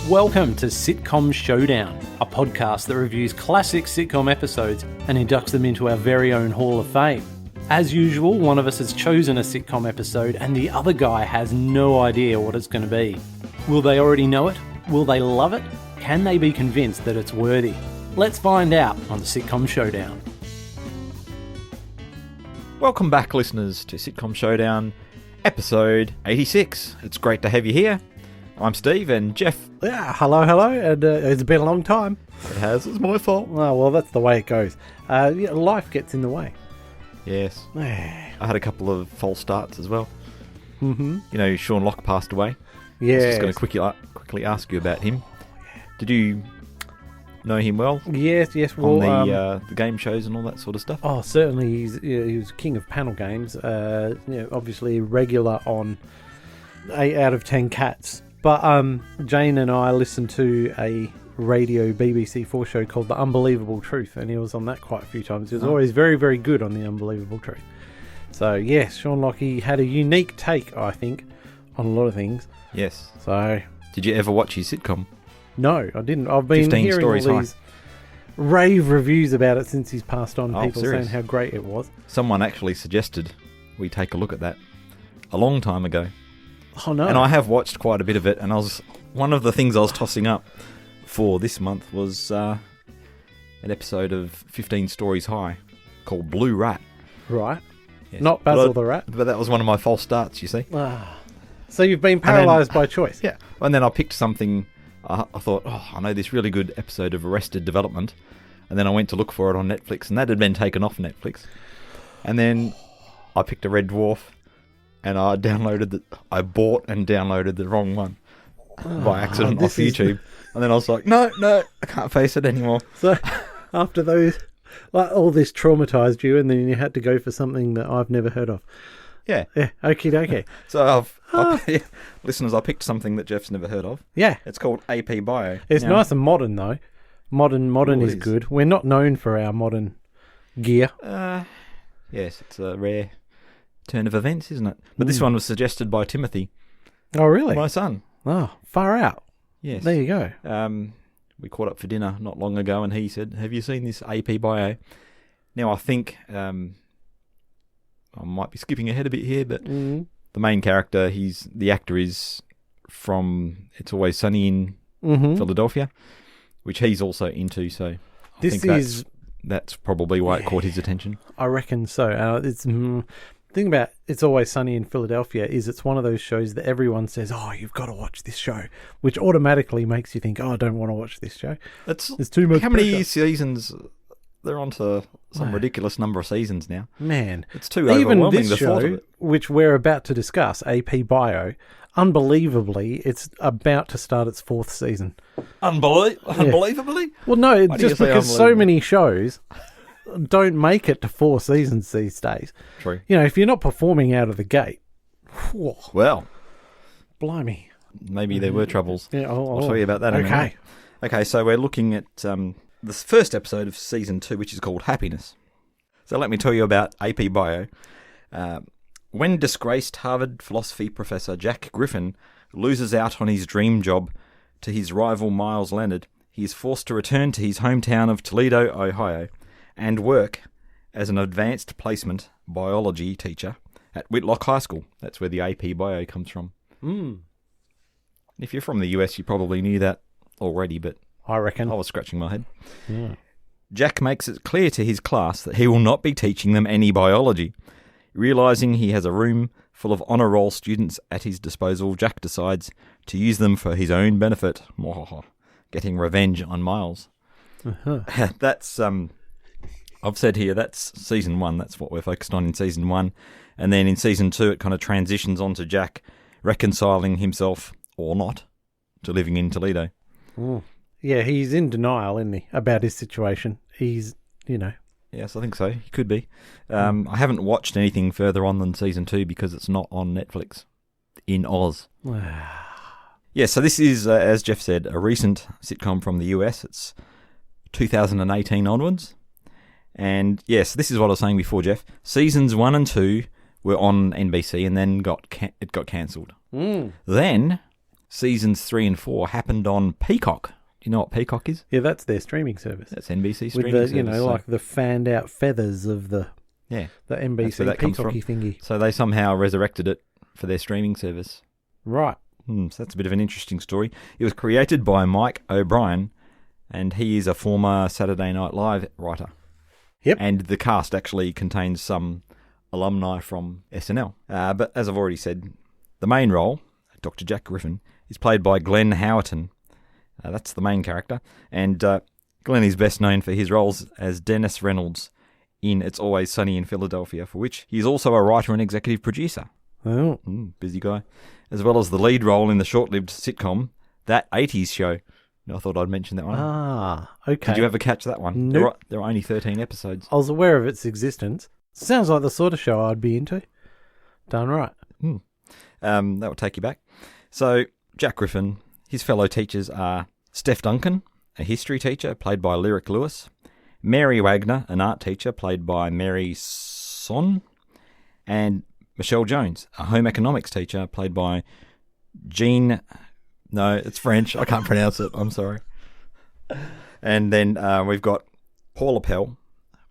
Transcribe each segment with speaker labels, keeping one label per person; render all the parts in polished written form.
Speaker 1: Welcome to Sitcom Showdown, a podcast that reviews classic sitcom episodes and inducts them into our very own Hall of Fame. As usual, one of us has chosen a sitcom episode and the other guy has no idea what it's going to be. Will they already know it? Will they love it? Can they be convinced that it's worthy? Let's find out on the Sitcom Showdown.
Speaker 2: Welcome back, listeners, to Sitcom Showdown, episode 86. It's great to have you here. I'm Steve, and Jeff.
Speaker 1: Yeah, hello, and it's been a long time.
Speaker 2: It has. It's my fault.
Speaker 1: Oh, well, that's the way it goes. Life gets in the way.
Speaker 2: Yes. I had a couple of false starts as well.
Speaker 1: Mm-hmm.
Speaker 2: You know, Sean Locke passed away.
Speaker 1: Yeah.
Speaker 2: I was just going to quickly ask you about him. Did you know him well?
Speaker 1: Yes. Well,
Speaker 2: on the game shows and all that sort of stuff?
Speaker 1: Oh, certainly. He was king of panel games. Obviously regular on 8 out of 10 Cats. But Jane and I listened to a radio BBC4 show called The Unbelievable Truth, and he was on that quite a few times. He was always very, very good on The Unbelievable Truth. So, yes, Sean Locke had a unique take, I think, on a lot of things.
Speaker 2: Yes.
Speaker 1: So,
Speaker 2: did you ever watch his sitcom?
Speaker 1: No, I didn't. I've been hearing all these rave reviews about it since he's passed on. People saying how great it was.
Speaker 2: Someone actually suggested we take a look at that a long time ago.
Speaker 1: Oh, no.
Speaker 2: And I have watched quite a bit of it, and one of the things I was tossing up for this month was an episode of 15 Stories High called Blue Rat.
Speaker 1: Right.
Speaker 2: Yes.
Speaker 1: Not Basil the Rat.
Speaker 2: But that was one of my false starts, you see.
Speaker 1: So you've been paralysed by choice.
Speaker 2: Yeah. And then I picked something, I thought, I know this really good episode of Arrested Development. And then I went to look for it on Netflix, and that had been taken off Netflix. And then I picked a Red Dwarf, and I bought and downloaded the wrong one by accident off YouTube. And then I was like, no, I can't face it anymore.
Speaker 1: So after those, all this traumatised you, and then you had to go for something that I've never heard of.
Speaker 2: Yeah.
Speaker 1: Yeah, okie dokie.
Speaker 2: So listeners, I picked something that Jeff's never heard of.
Speaker 1: Yeah.
Speaker 2: It's called AP Bio.
Speaker 1: It's nice and modern, though. Modern is good. We're not known for our modern gear.
Speaker 2: Yes, it's a rare turn of events, isn't it? But this one was suggested by Timothy.
Speaker 1: Oh, really?
Speaker 2: My son.
Speaker 1: Oh, far out.
Speaker 2: Yes.
Speaker 1: There you go.
Speaker 2: We caught up for dinner not long ago, and he said, have you seen this AP Bio? Now, I think I might be skipping ahead a bit here, but the main character, the actor is from It's Always Sunny in Philadelphia, which he's also into, so I think that's probably why it caught his attention.
Speaker 1: I reckon so. The thing about It's Always Sunny in Philadelphia is it's one of those shows that everyone says, you've got to watch this show, which automatically makes you think, I don't want to watch this show. It's too much.
Speaker 2: How many seasons? They're on to some ridiculous number of seasons now.
Speaker 1: Man.
Speaker 2: It's too overwhelming.
Speaker 1: Even this show, which we're about to discuss, AP Bio, unbelievably, it's about to start its 4th season.
Speaker 2: Unbelievably?
Speaker 1: Well, no, just because so many shows don't make it to 4 seasons these days.
Speaker 2: True.
Speaker 1: You know, if you're not performing out of the gate,
Speaker 2: well,
Speaker 1: blimey.
Speaker 2: Maybe there were troubles.
Speaker 1: Yeah,
Speaker 2: I'll tell you about that in a minute. Okay, so we're looking at the first episode of season 2, which is called Happiness. So let me tell you about AP Bio. When disgraced Harvard philosophy professor Jack Griffin loses out on his dream job to his rival Miles Leonard, he is forced to return to his hometown of Toledo, Ohio, and work as an advanced placement biology teacher at Whitlock High School. That's where the AP Bio comes from. If you're from the US, you probably knew that already, but
Speaker 1: I reckon.
Speaker 2: I was scratching my head.
Speaker 1: Yeah.
Speaker 2: Jack makes it clear to his class that he will not be teaching them any biology. Realising he has a room full of honour roll students at his disposal, Jack decides to use them for his own benefit. Getting revenge on Miles. That's... I've said here, that's season 1. That's what we're focused on in season 1. And then in season 2, it kind of transitions on to Jack reconciling himself, or not, to living in Toledo.
Speaker 1: Yeah, he's in denial, isn't he, about his situation. He's,
Speaker 2: Yes, I think so. He could be. I haven't watched anything further on than season 2 because it's not on Netflix in Oz. Yeah, so this is, as Jeff said, a recent sitcom from the US. It's 2018 onwards. And yes, this is what I was saying before, Jeff. Seasons 1 and 2 were on NBC and then it got cancelled. Then seasons 3 and 4 happened on Peacock. Do you know what Peacock is?
Speaker 1: Yeah, that's their streaming service.
Speaker 2: That's NBC streaming
Speaker 1: with the,
Speaker 2: service.
Speaker 1: like the fanned out feathers of the NBC Peacocky thingy.
Speaker 2: So they somehow resurrected it for their streaming service.
Speaker 1: Right.
Speaker 2: So that's a bit of an interesting story. It was created by Mike O'Brien, and he is a former Saturday Night Live writer.
Speaker 1: Yep.
Speaker 2: And the cast actually contains some alumni from SNL. But as I've already said, the main role, Dr. Jack Griffin, is played by Glenn Howerton. That's the main character. And Glenn is best known for his roles as Dennis Reynolds in It's Always Sunny in Philadelphia, for which he's also a writer and executive producer.
Speaker 1: Oh.
Speaker 2: Busy guy. As well as the lead role in the short-lived sitcom, That 80s Show. I thought I'd mention that one.
Speaker 1: Ah, okay.
Speaker 2: Did you ever catch that one?
Speaker 1: Nope.
Speaker 2: There are only 13 episodes.
Speaker 1: I was aware of its existence. Sounds like the sort of show I'd be into. Done right.
Speaker 2: That will take you back. So, Jack Griffin, his fellow teachers are Steph Duncan, a history teacher, played by Lyric Lewis, Mary Wagner, an art teacher, played by Mary Son, and Michelle Jones, a home economics teacher, played by Jean... No, it's French. I can't pronounce it. I'm sorry. And then we've got Paula Pell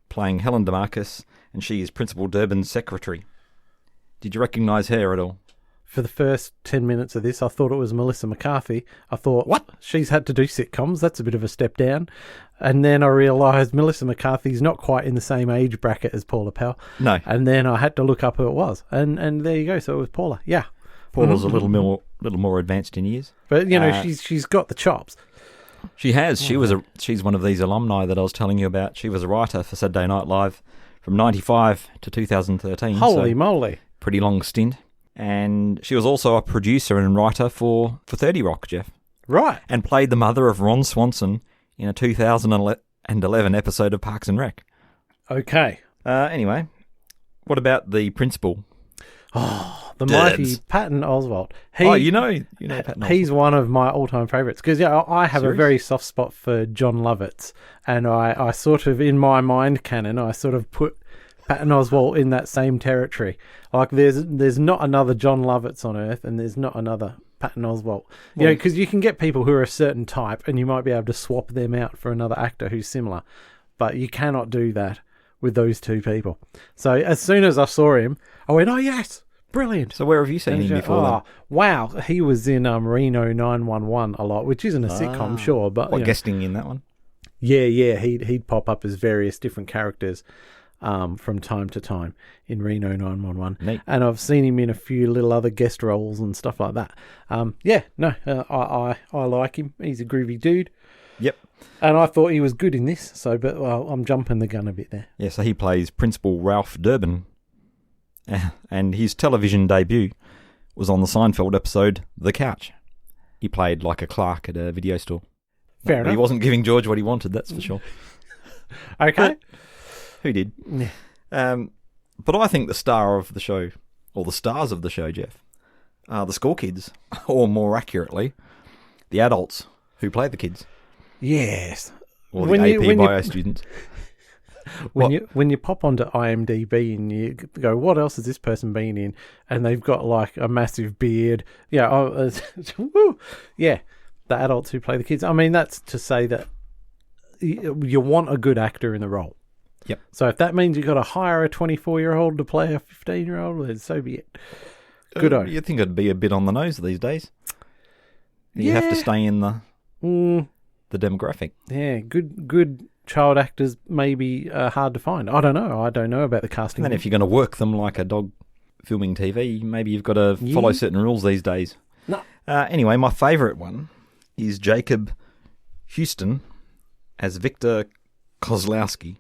Speaker 2: playing Helen DeMarcus, and she is Principal Durbin's secretary. Did you recognise her at all?
Speaker 1: For the first 10 minutes of this, I thought it was Melissa McCarthy. I thought, what? She's had to do sitcoms. That's a bit of a step down. And then I realised Melissa McCarthy's not quite in the same age bracket as Paula Pell.
Speaker 2: No.
Speaker 1: And then I had to look up who it was. And there you go. So it was Paula. Yeah.
Speaker 2: Paula's a little more advanced in years.
Speaker 1: But, she's got the chops.
Speaker 2: She has. She's one of these alumni that I was telling you about. She was a writer for Saturday Night Live from 95 to 2013.
Speaker 1: Holy moly.
Speaker 2: Pretty long stint. And she was also a producer and writer for 30 Rock, Jeff.
Speaker 1: Right.
Speaker 2: And played the mother of Ron Swanson in a 2011 episode of Parks and Rec.
Speaker 1: Okay.
Speaker 2: Anyway, what about the principal?
Speaker 1: Oh, the mighty Patton Oswalt.
Speaker 2: You know Patton Oswalt.
Speaker 1: He's one of my all-time favourites because I have
Speaker 2: Serious?
Speaker 1: a very soft spot for John Lovitz, and I sort of, in my mind canon, I sort of put Patton Oswalt in that same territory. Like there's not another John Lovitz on Earth, and there's not another Patton Oswalt. Because you can get people who are a certain type, and you might be able to swap them out for another actor who's similar, but you cannot do that with those two people. So as soon as I saw him, I went, oh yes, brilliant.
Speaker 2: So where have you seen him before then?
Speaker 1: Wow, he was in Reno 911 a lot, which isn't a sitcom, sure, but
Speaker 2: guesting in that one?
Speaker 1: Yeah, he'd pop up as various different characters from time to time in Reno 911.
Speaker 2: Neat.
Speaker 1: And I've seen him in a few little other guest roles and stuff like that. I like him. He's a groovy dude.
Speaker 2: Yep.
Speaker 1: And I thought he was good in this, but I'm jumping the gun a bit there.
Speaker 2: Yeah, so he plays Principal Ralph Durbin. And his television debut was on the Seinfeld episode The Couch. He played like a clerk at a video store.
Speaker 1: Fair enough.
Speaker 2: He wasn't giving George what he wanted, that's for sure.
Speaker 1: Okay.
Speaker 2: Who did?
Speaker 1: Yeah.
Speaker 2: But I think the star of the show, or the stars of the show, Jeff, are the school kids, or more accurately, the adults who play the kids.
Speaker 1: Yes.
Speaker 2: Or the AP Bio students.
Speaker 1: When you pop onto IMDb and you go, what else has this person been in? And they've got like a massive beard. Yeah, yeah, the adults who play the kids. I mean, that's to say that you want a good actor in the role.
Speaker 2: Yep.
Speaker 1: So if that means you've got to hire a 24-year-old to play a 15-year-old, then so be it. Good on.
Speaker 2: You'd think it'd be a bit on the nose these days. You have to stay in the demographic.
Speaker 1: Yeah, good child actors may be hard to find. I don't know. I don't know about the casting.
Speaker 2: And then if you're going to work them like a dog filming TV, maybe you've got to follow certain rules these days.
Speaker 1: No.
Speaker 2: Anyway, my favourite one is Jacob Houston as Victor Kozlowski.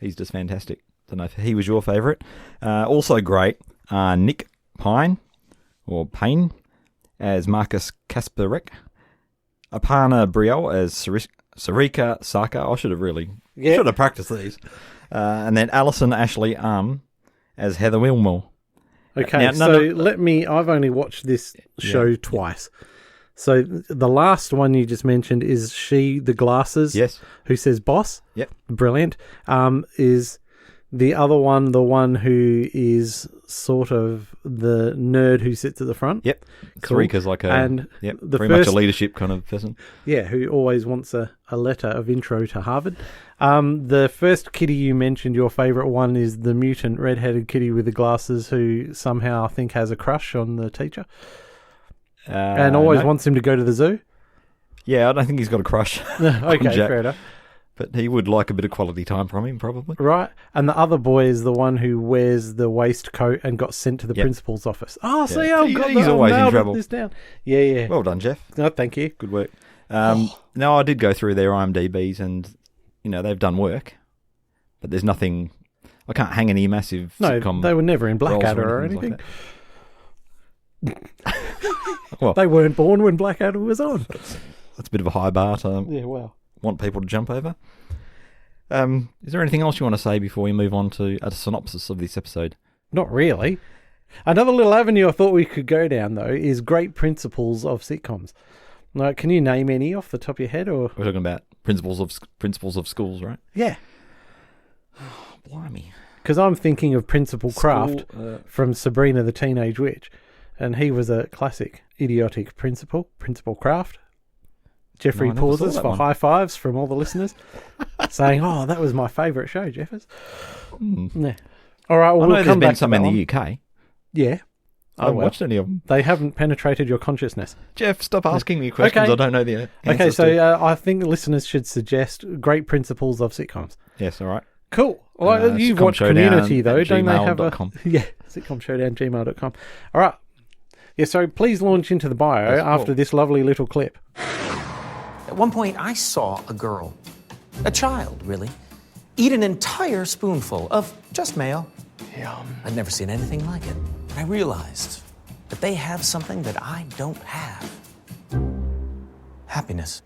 Speaker 2: He's just fantastic. Don't know if he was your favourite. Also great, Nick Payne as Marcus Kasparek. Aparna Brielle as Sarika Saka. I should have practiced these. And then Alison Ashley as Heather Wilmore.
Speaker 1: Okay, I've only watched this show twice. So the last one you just mentioned is she, the glasses,
Speaker 2: yes,
Speaker 1: who says boss.
Speaker 2: Yep.
Speaker 1: Brilliant. Is The other one, the one who is sort of the nerd who sits at the front.
Speaker 2: Yep.
Speaker 1: Cool.
Speaker 2: Sarika's like very much a leadership kind of person.
Speaker 1: Yeah, who always wants a letter of intro to Harvard. The first kitty you mentioned, your favourite one, is the mutant red-headed kitty with the glasses who somehow I think has a crush on the teacher. And always wants him to go to the zoo.
Speaker 2: Yeah, I don't think he's got a crush.
Speaker 1: Okay, fair enough.
Speaker 2: But he would like a bit of quality time from him, probably.
Speaker 1: Right. And the other boy is the one who wears the waistcoat and got sent to the principal's office. Oh, see,
Speaker 2: he's always in trouble.
Speaker 1: This down. Yeah.
Speaker 2: Well done, Jeff.
Speaker 1: No, thank you.
Speaker 2: Good work. Now, I did go through their IMDb's and, they've done work. But there's nothing... I can't hang any massive sitcom...
Speaker 1: No, they were never in Blackadder or anything.
Speaker 2: Like well,
Speaker 1: they weren't born when Blackadder was on.
Speaker 2: That's a bit of a high bar to... want people to jump over. Is there anything else you want to say before we move on to a synopsis of this episode?
Speaker 1: Not really. Another little avenue I thought we could go down, though, is great principles of sitcoms. Now, can you name any off the top of your head? Or
Speaker 2: we're talking about principles of schools, right?
Speaker 1: Yeah.
Speaker 2: Oh, blimey.
Speaker 1: Because I'm thinking of Principal Kraft from Sabrina the Teenage Witch, and he was a classic idiotic principal, Principal Kraft. Jeffrey pauses for high fives from all the listeners, saying, "Oh, that was my favourite show, Jeffers." Yeah. All right, well,
Speaker 2: we'll come back. There's been some in the UK.
Speaker 1: Yeah.
Speaker 2: I haven't watched any of them.
Speaker 1: They haven't penetrated your consciousness.
Speaker 2: Jeff, stop asking me questions. Okay. I don't know the answers.
Speaker 1: Okay, so I think listeners should suggest great principles of sitcoms.
Speaker 2: Yes, all right.
Speaker 1: Cool. Well, you've watched Community, though, don't they have a... Yeah, Sitcom Showdown, gmail.com. All right. Yeah, so please launch into the bio after this lovely little clip.
Speaker 3: At one point, I saw a girl, a child, really, eat an entire spoonful of just mayo. Yum. I'd never seen anything like it. And I realized that they have something that I don't have. Happiness.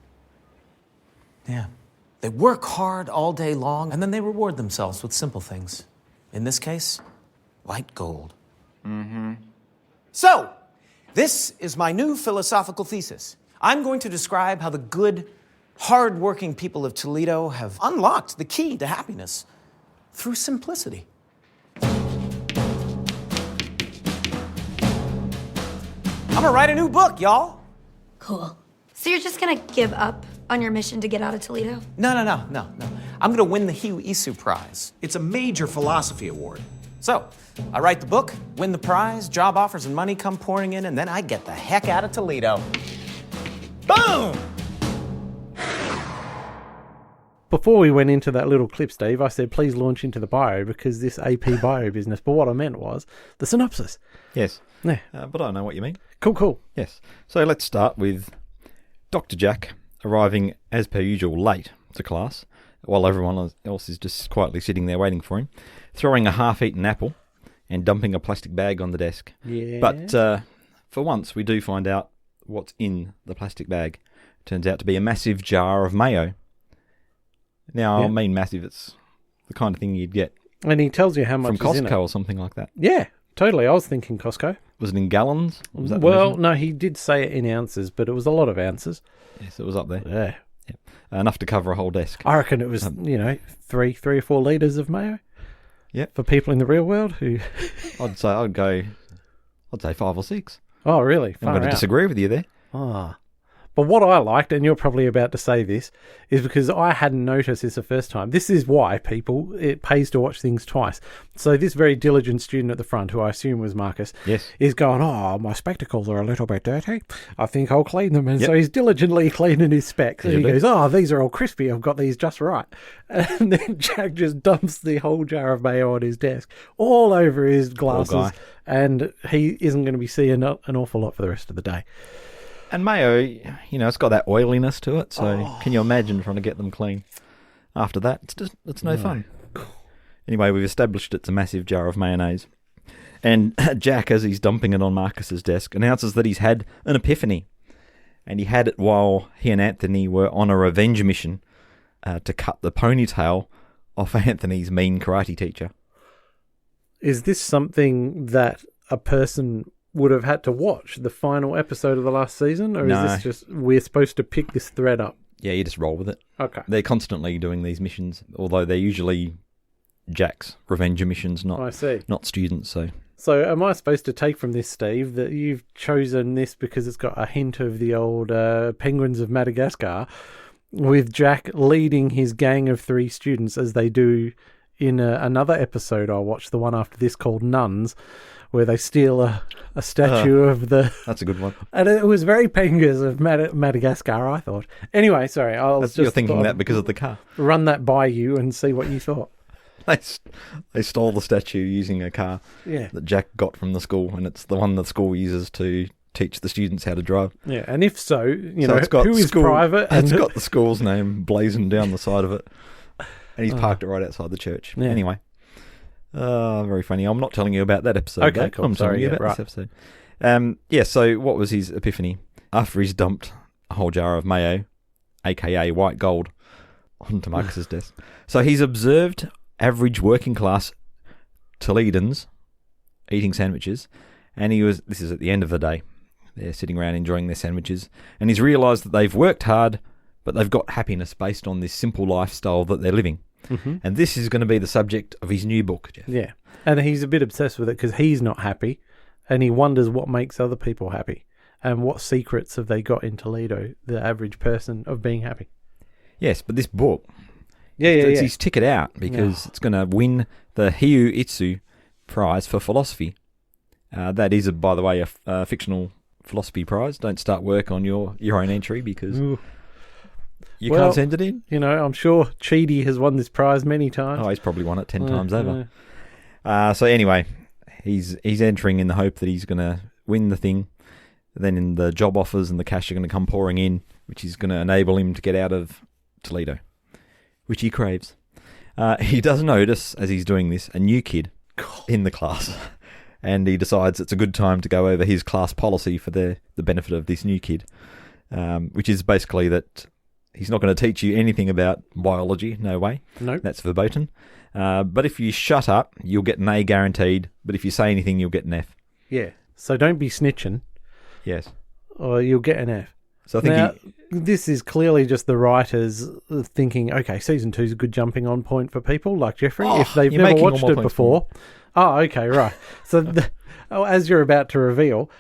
Speaker 3: Yeah. They work hard all day long, and then they reward themselves with simple things. In this case, light gold. Mm-hmm. So, this is my new philosophical thesis. I'm going to describe how the good, hard-working people of Toledo have unlocked the key to happiness through simplicity. I'm gonna write a new book, y'all.
Speaker 4: Cool. So you're just gonna give up on your mission to get out of Toledo?
Speaker 3: No. I'm gonna win the Hugh Isu Prize. It's a major philosophy award. So, I write the book, win the prize, job offers and money come pouring in, and then I get the heck out of Toledo. Boom!
Speaker 1: Before we went into that little clip, Steve, I said please launch into the bio because this AP bio business. But what I meant was the synopsis.
Speaker 2: Yes.
Speaker 1: Yeah.
Speaker 2: But I know what you mean.
Speaker 1: Cool.
Speaker 2: Yes. So let's start with Dr. Jack arriving as per usual late to class while everyone else is just quietly sitting there waiting for him, throwing a half-eaten apple and dumping a plastic bag on the desk.
Speaker 1: Yeah.
Speaker 2: But for once, we do find out what's in the plastic bag. Turns out to be a massive jar of mayo. Now, I mean massive, it's the kind of thing you'd get
Speaker 1: and he tells you how much
Speaker 2: from
Speaker 1: is in it.
Speaker 2: Costco or something like that.
Speaker 1: Yeah, totally. I was thinking Costco.
Speaker 2: Was it in gallons? Was that
Speaker 1: no, he did say it in ounces, but it was a lot of ounces.
Speaker 2: Yes, it was up there.
Speaker 1: Yeah.
Speaker 2: Enough to cover a whole desk.
Speaker 1: I reckon it was, 3 or 4 litres of mayo.
Speaker 2: Yep.
Speaker 1: For people in the real world who...
Speaker 2: I'd say 5 or 6.
Speaker 1: Oh, really?
Speaker 2: I'm going to disagree with you there.
Speaker 1: But what I liked, and you're probably about to say this, is because I hadn't noticed this the first time. This is why, people, it pays to watch things twice. So this very diligent student at the front, who I assume was Marcus, is going, my spectacles are a little bit dirty. I think I'll clean them. And so he's diligently cleaning his specs. And he goes, these are all crispy. I've got these just right. And then Jack just dumps the whole jar of mayo on his desk, all over his glasses. And he isn't going to be seeing an awful lot for the rest of the day.
Speaker 2: And mayo, it's got that oiliness to it, so can you imagine trying to get them clean after that? It's no fun. Anyway, we've established it's a massive jar of mayonnaise. And Jack, as he's dumping it on Marcus's desk, announces that he's had an epiphany. And he had it while he and Anthony were on a revenge mission to cut the ponytail off Anthony's mean karate teacher.
Speaker 1: Is this something that a person would have had to watch the final episode of the last season, or is this just we're supposed to pick this thread up?
Speaker 2: Yeah, you just roll with it.
Speaker 1: Okay.
Speaker 2: They're constantly doing these missions, although they're usually Jack's revenge missions,
Speaker 1: I see.
Speaker 2: not students.
Speaker 1: So am I supposed to take from this, Steve, that you've chosen this because it's got a hint of the old Penguins of Madagascar, with Jack leading his gang of 3 students as they do in another episode I watched, the one after this called Nuns, where they steal a statue of the...
Speaker 2: That's a good one.
Speaker 1: And it was very Penguins of Madagascar, I thought. Anyway, sorry.
Speaker 2: You're thinking that because of the car.
Speaker 1: Run that by you and see what you thought.
Speaker 2: They stole the statue using a car that Jack got from the school, and it's the one the school uses to teach the students how to drive.
Speaker 1: Yeah, and if so, it's got who is private?
Speaker 2: And it's got the school's name blazoned down the side of it, and he's parked it right outside the church. Yeah. Anyway, very funny. I'm not telling you about that episode.
Speaker 1: Okay, cool.
Speaker 2: I'm telling you about this episode. So what was his epiphany? After he's dumped a whole jar of mayo, aka white gold, onto Marcus's desk. So he's observed average working class Toledans eating sandwiches, and this is at the end of the day. They're sitting around enjoying their sandwiches, and he's realised that they've worked hard, but they've got happiness based on this simple lifestyle that they're living. Mm-hmm. And this is going to be the subject of his new book, Jeff.
Speaker 1: Yeah, and he's a bit obsessed with it because he's not happy, and he wonders what makes other people happy, and what secrets have they got in Toledo, the average person, of being happy.
Speaker 2: Yes, but this book... He's ticket out because it's going to win the Hiu Itsu Prize for philosophy. That is, by the way, a fictional philosophy prize. Don't start work on your own entry because you can't send it in.
Speaker 1: I'm sure Cheedy has won this prize many times.
Speaker 2: Oh, he's probably won it 10 times over. So anyway, he's entering in the hope that he's going to win the thing. Then the job offers and the cash are going to come pouring in, which is going to enable him to get out of Toledo, which he craves. He does notice, as he's doing this, a new kid in the class, and he decides it's a good time to go over his class policy for the benefit of this new kid, which is basically that he's not going to teach you anything about biology, no way.
Speaker 1: Nope.
Speaker 2: That's verboten. But if you shut up, you'll get an A guaranteed, but if you say anything, you'll get an F.
Speaker 1: Yeah, so don't be snitching.
Speaker 2: Yes.
Speaker 1: Or you'll get an F.
Speaker 2: So I think
Speaker 1: this is clearly just the writers thinking, okay, season 2 is a good jumping on point for people like Jeffrey if they've never watched it before. Oh, okay, right. So as you're about to reveal,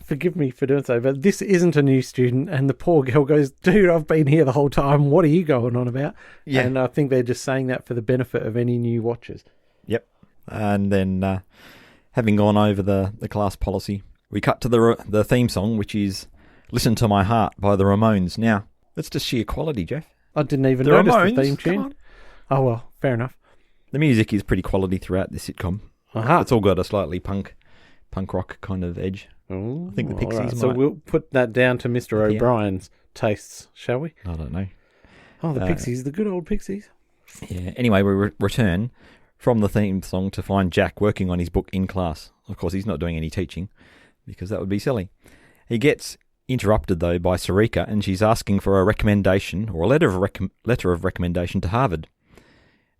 Speaker 1: forgive me for doing so, but this isn't a new student, and the poor girl goes, dude, I've been here the whole time. What are you going on about? Yeah. And I think they're just saying that for the benefit of any new watchers.
Speaker 2: Yep. And then having gone over the class policy, we cut to the theme song, which is Listen to My Heart by the Ramones. Now, that's just sheer quality, Jeff.
Speaker 1: I didn't even notice the theme tune. Oh, well, fair enough.
Speaker 2: The music is pretty quality throughout the sitcom.
Speaker 1: Uh-huh.
Speaker 2: It's all got a slightly punk rock kind of edge.
Speaker 1: Ooh,
Speaker 2: I think the Pixies might.
Speaker 1: So we'll put that down to Mr. O'Brien's tastes, shall we?
Speaker 2: I don't know.
Speaker 1: Oh, the Pixies, the good old Pixies.
Speaker 2: Yeah. Anyway, we return from the theme song to find Jack working on his book in class. Of course, he's not doing any teaching because that would be silly. He gets interrupted, though, by Sarika, and she's asking for a recommendation or a letter of recommendation to Harvard.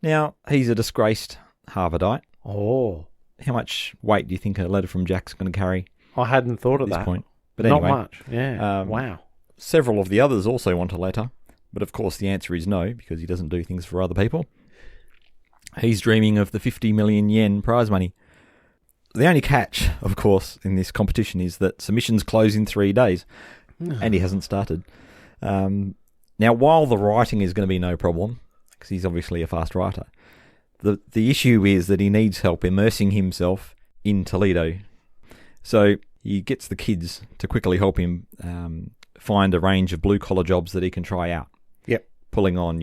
Speaker 2: Now, he's a disgraced Harvardite.
Speaker 1: Oh.
Speaker 2: How much weight do you think a letter from Jack's going to carry?
Speaker 1: I hadn't thought of that.
Speaker 2: Point? But anyway,
Speaker 1: not much, yeah. Wow.
Speaker 2: Several of the others also want a letter, but of course the answer is no, because he doesn't do things for other people. He's dreaming of the 50 million yen prize money. The only catch, of course, in this competition is that submissions close in 3 days, and he hasn't started. Now, while the writing is going to be no problem, because he's obviously a fast writer, the issue is that he needs help immersing himself in Toledo. So he gets the kids to quickly help him find a range of blue-collar jobs that he can try out.
Speaker 1: Yep.
Speaker 2: Pulling on,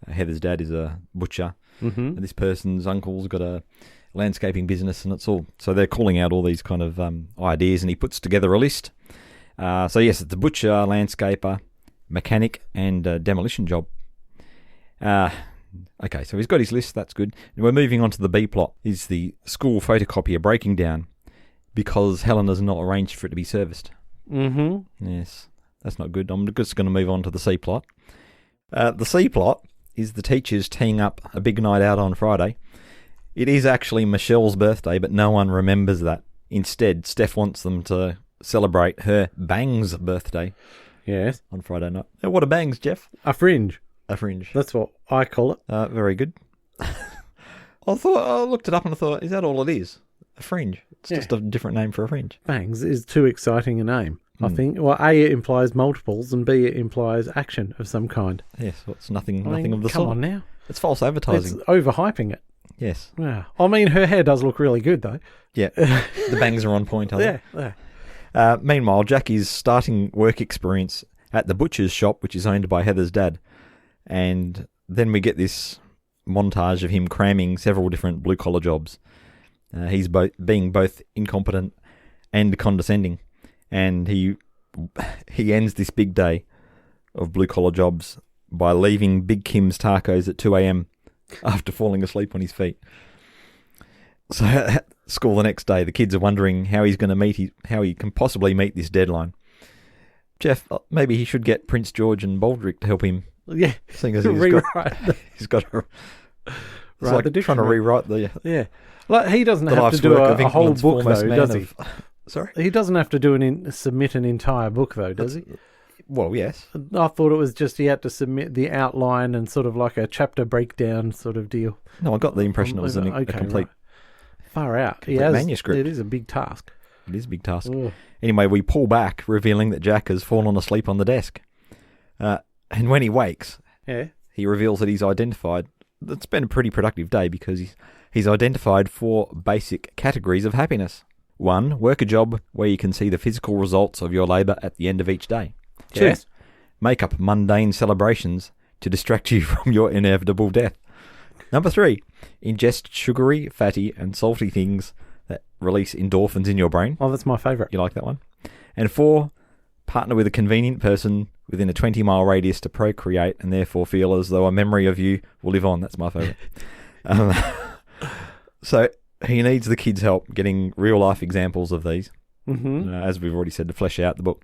Speaker 2: Heather's dad is a butcher, and this person's uncle's got a landscaping business, and it's all. So they're calling out all these kind of ideas, and he puts together a list. So yes, it's a butcher, landscaper, mechanic, and demolition job. Okay, so he's got his list. That's good. And we're moving on to the B plot. Is the school photocopier breaking down because Helena's not arranged for it to be serviced?
Speaker 1: Mm-hmm.
Speaker 2: Yes, that's not good. I'm just going to move on to the C plot. The C plot is the teachers teeing up a big night out on Friday. It is actually Michelle's birthday, but no one remembers that. Instead, Steph wants them to celebrate her Bang's birthday.
Speaker 1: Yes.
Speaker 2: On Friday night. Now, what are Bangs, Jeff?
Speaker 1: A fringe.
Speaker 2: A fringe.
Speaker 1: That's what I call it.
Speaker 2: Very good. I looked it up and I thought, is that all it is? A fringe. It's just a different name for a fringe.
Speaker 1: Bangs is too exciting a name, I think. Well, A, it implies multiples, and B, it implies action of some kind.
Speaker 2: Yes, well, it's nothing of the sort.
Speaker 1: Come on now.
Speaker 2: It's false advertising.
Speaker 1: It's overhyping it.
Speaker 2: Yes.
Speaker 1: Yeah. I mean, her hair does look really good, though.
Speaker 2: Yeah. The bangs are on point, aren't
Speaker 1: Yeah.
Speaker 2: they? Meanwhile, Jackie's starting work experience at the butcher's shop, which is owned by Heather's dad. And then we get this montage of him cramming several different blue-collar jobs. He's being both incompetent and condescending. And he ends this big day of blue-collar jobs by leaving Big Kim's tacos at 2 a.m. after falling asleep on his feet. So at school the next day, the kids are wondering how he can possibly meet this deadline. Jeff, maybe he should get Prince George and Baldrick to help him.
Speaker 1: Yeah.
Speaker 2: Seeing as he's got to trying to rewrite the
Speaker 1: Like, he doesn't have to do a whole book, though, does he?
Speaker 2: Sorry?
Speaker 1: He doesn't have to do submit an entire book, though, does he?
Speaker 2: Well, yes.
Speaker 1: I thought it was just he had to submit the outline and sort of like a chapter breakdown sort of deal.
Speaker 2: No, I got the impression it was a complete...
Speaker 1: Right. Far out.
Speaker 2: Manuscript.
Speaker 1: It is a big task.
Speaker 2: It is a big task.
Speaker 1: Ugh.
Speaker 2: Anyway, we pull back, revealing that Jack has fallen asleep on the desk. And when he wakes, he reveals that he's identified... It's been a pretty productive day because he's identified 4 basic categories of happiness. 1, work a job where you can see the physical results of your labour at the end of each day. 2, make up mundane celebrations to distract you from your inevitable death. Number 3, ingest sugary, fatty and salty things that release endorphins in your brain.
Speaker 1: Oh, that's my favourite.
Speaker 2: You like that one? And 4, partner with a convenient person within a 20-mile radius to procreate and therefore feel as though a memory of you will live on. That's my favourite. So he needs the kids' help getting real-life examples of these, as we've already said, to flesh out the book,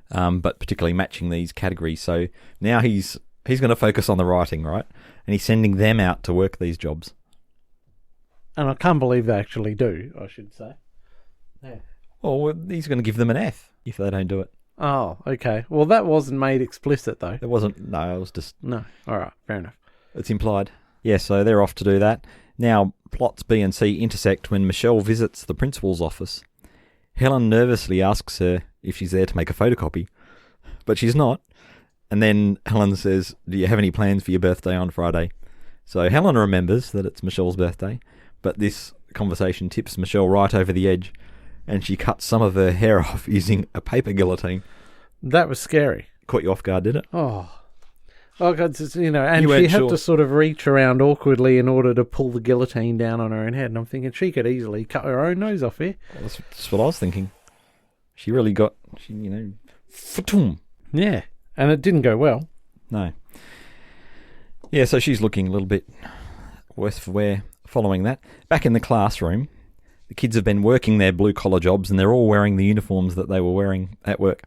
Speaker 2: but particularly matching these categories. So now he's going to focus on the writing, right? And he's sending them out to work these jobs.
Speaker 1: And I can't believe they actually do, I should say. Yeah.
Speaker 2: Well, he's going to give them an F if they don't do it.
Speaker 1: Oh, okay. Well, that wasn't made explicit, though.
Speaker 2: It wasn't. No, it was just...
Speaker 1: No. All right. Fair enough.
Speaker 2: It's implied. Yeah, so they're off to do that. Now, plots B and C intersect when Michelle visits the principal's office. Helen nervously asks her if she's there to make a photocopy, but she's not. And then Helen says, do you have any plans for your birthday on Friday? So Helen remembers that it's Michelle's birthday, but this conversation tips Michelle right over the edge, and she cuts some of her hair off using a paper guillotine.
Speaker 1: That was scary.
Speaker 2: Caught you off guard, did it?
Speaker 1: Oh, God, and she had to sort of reach around awkwardly in order to pull the guillotine down on her own head. And I'm thinking she could easily cut her own nose off here.
Speaker 2: Well, that's what I was thinking. She really got, fa-toom.
Speaker 1: Yeah, and it didn't go well.
Speaker 2: No. Yeah, so she's looking a little bit worse for wear following that. Back in the classroom, the kids have been working their blue-collar jobs and they're all wearing the uniforms that they were wearing at work.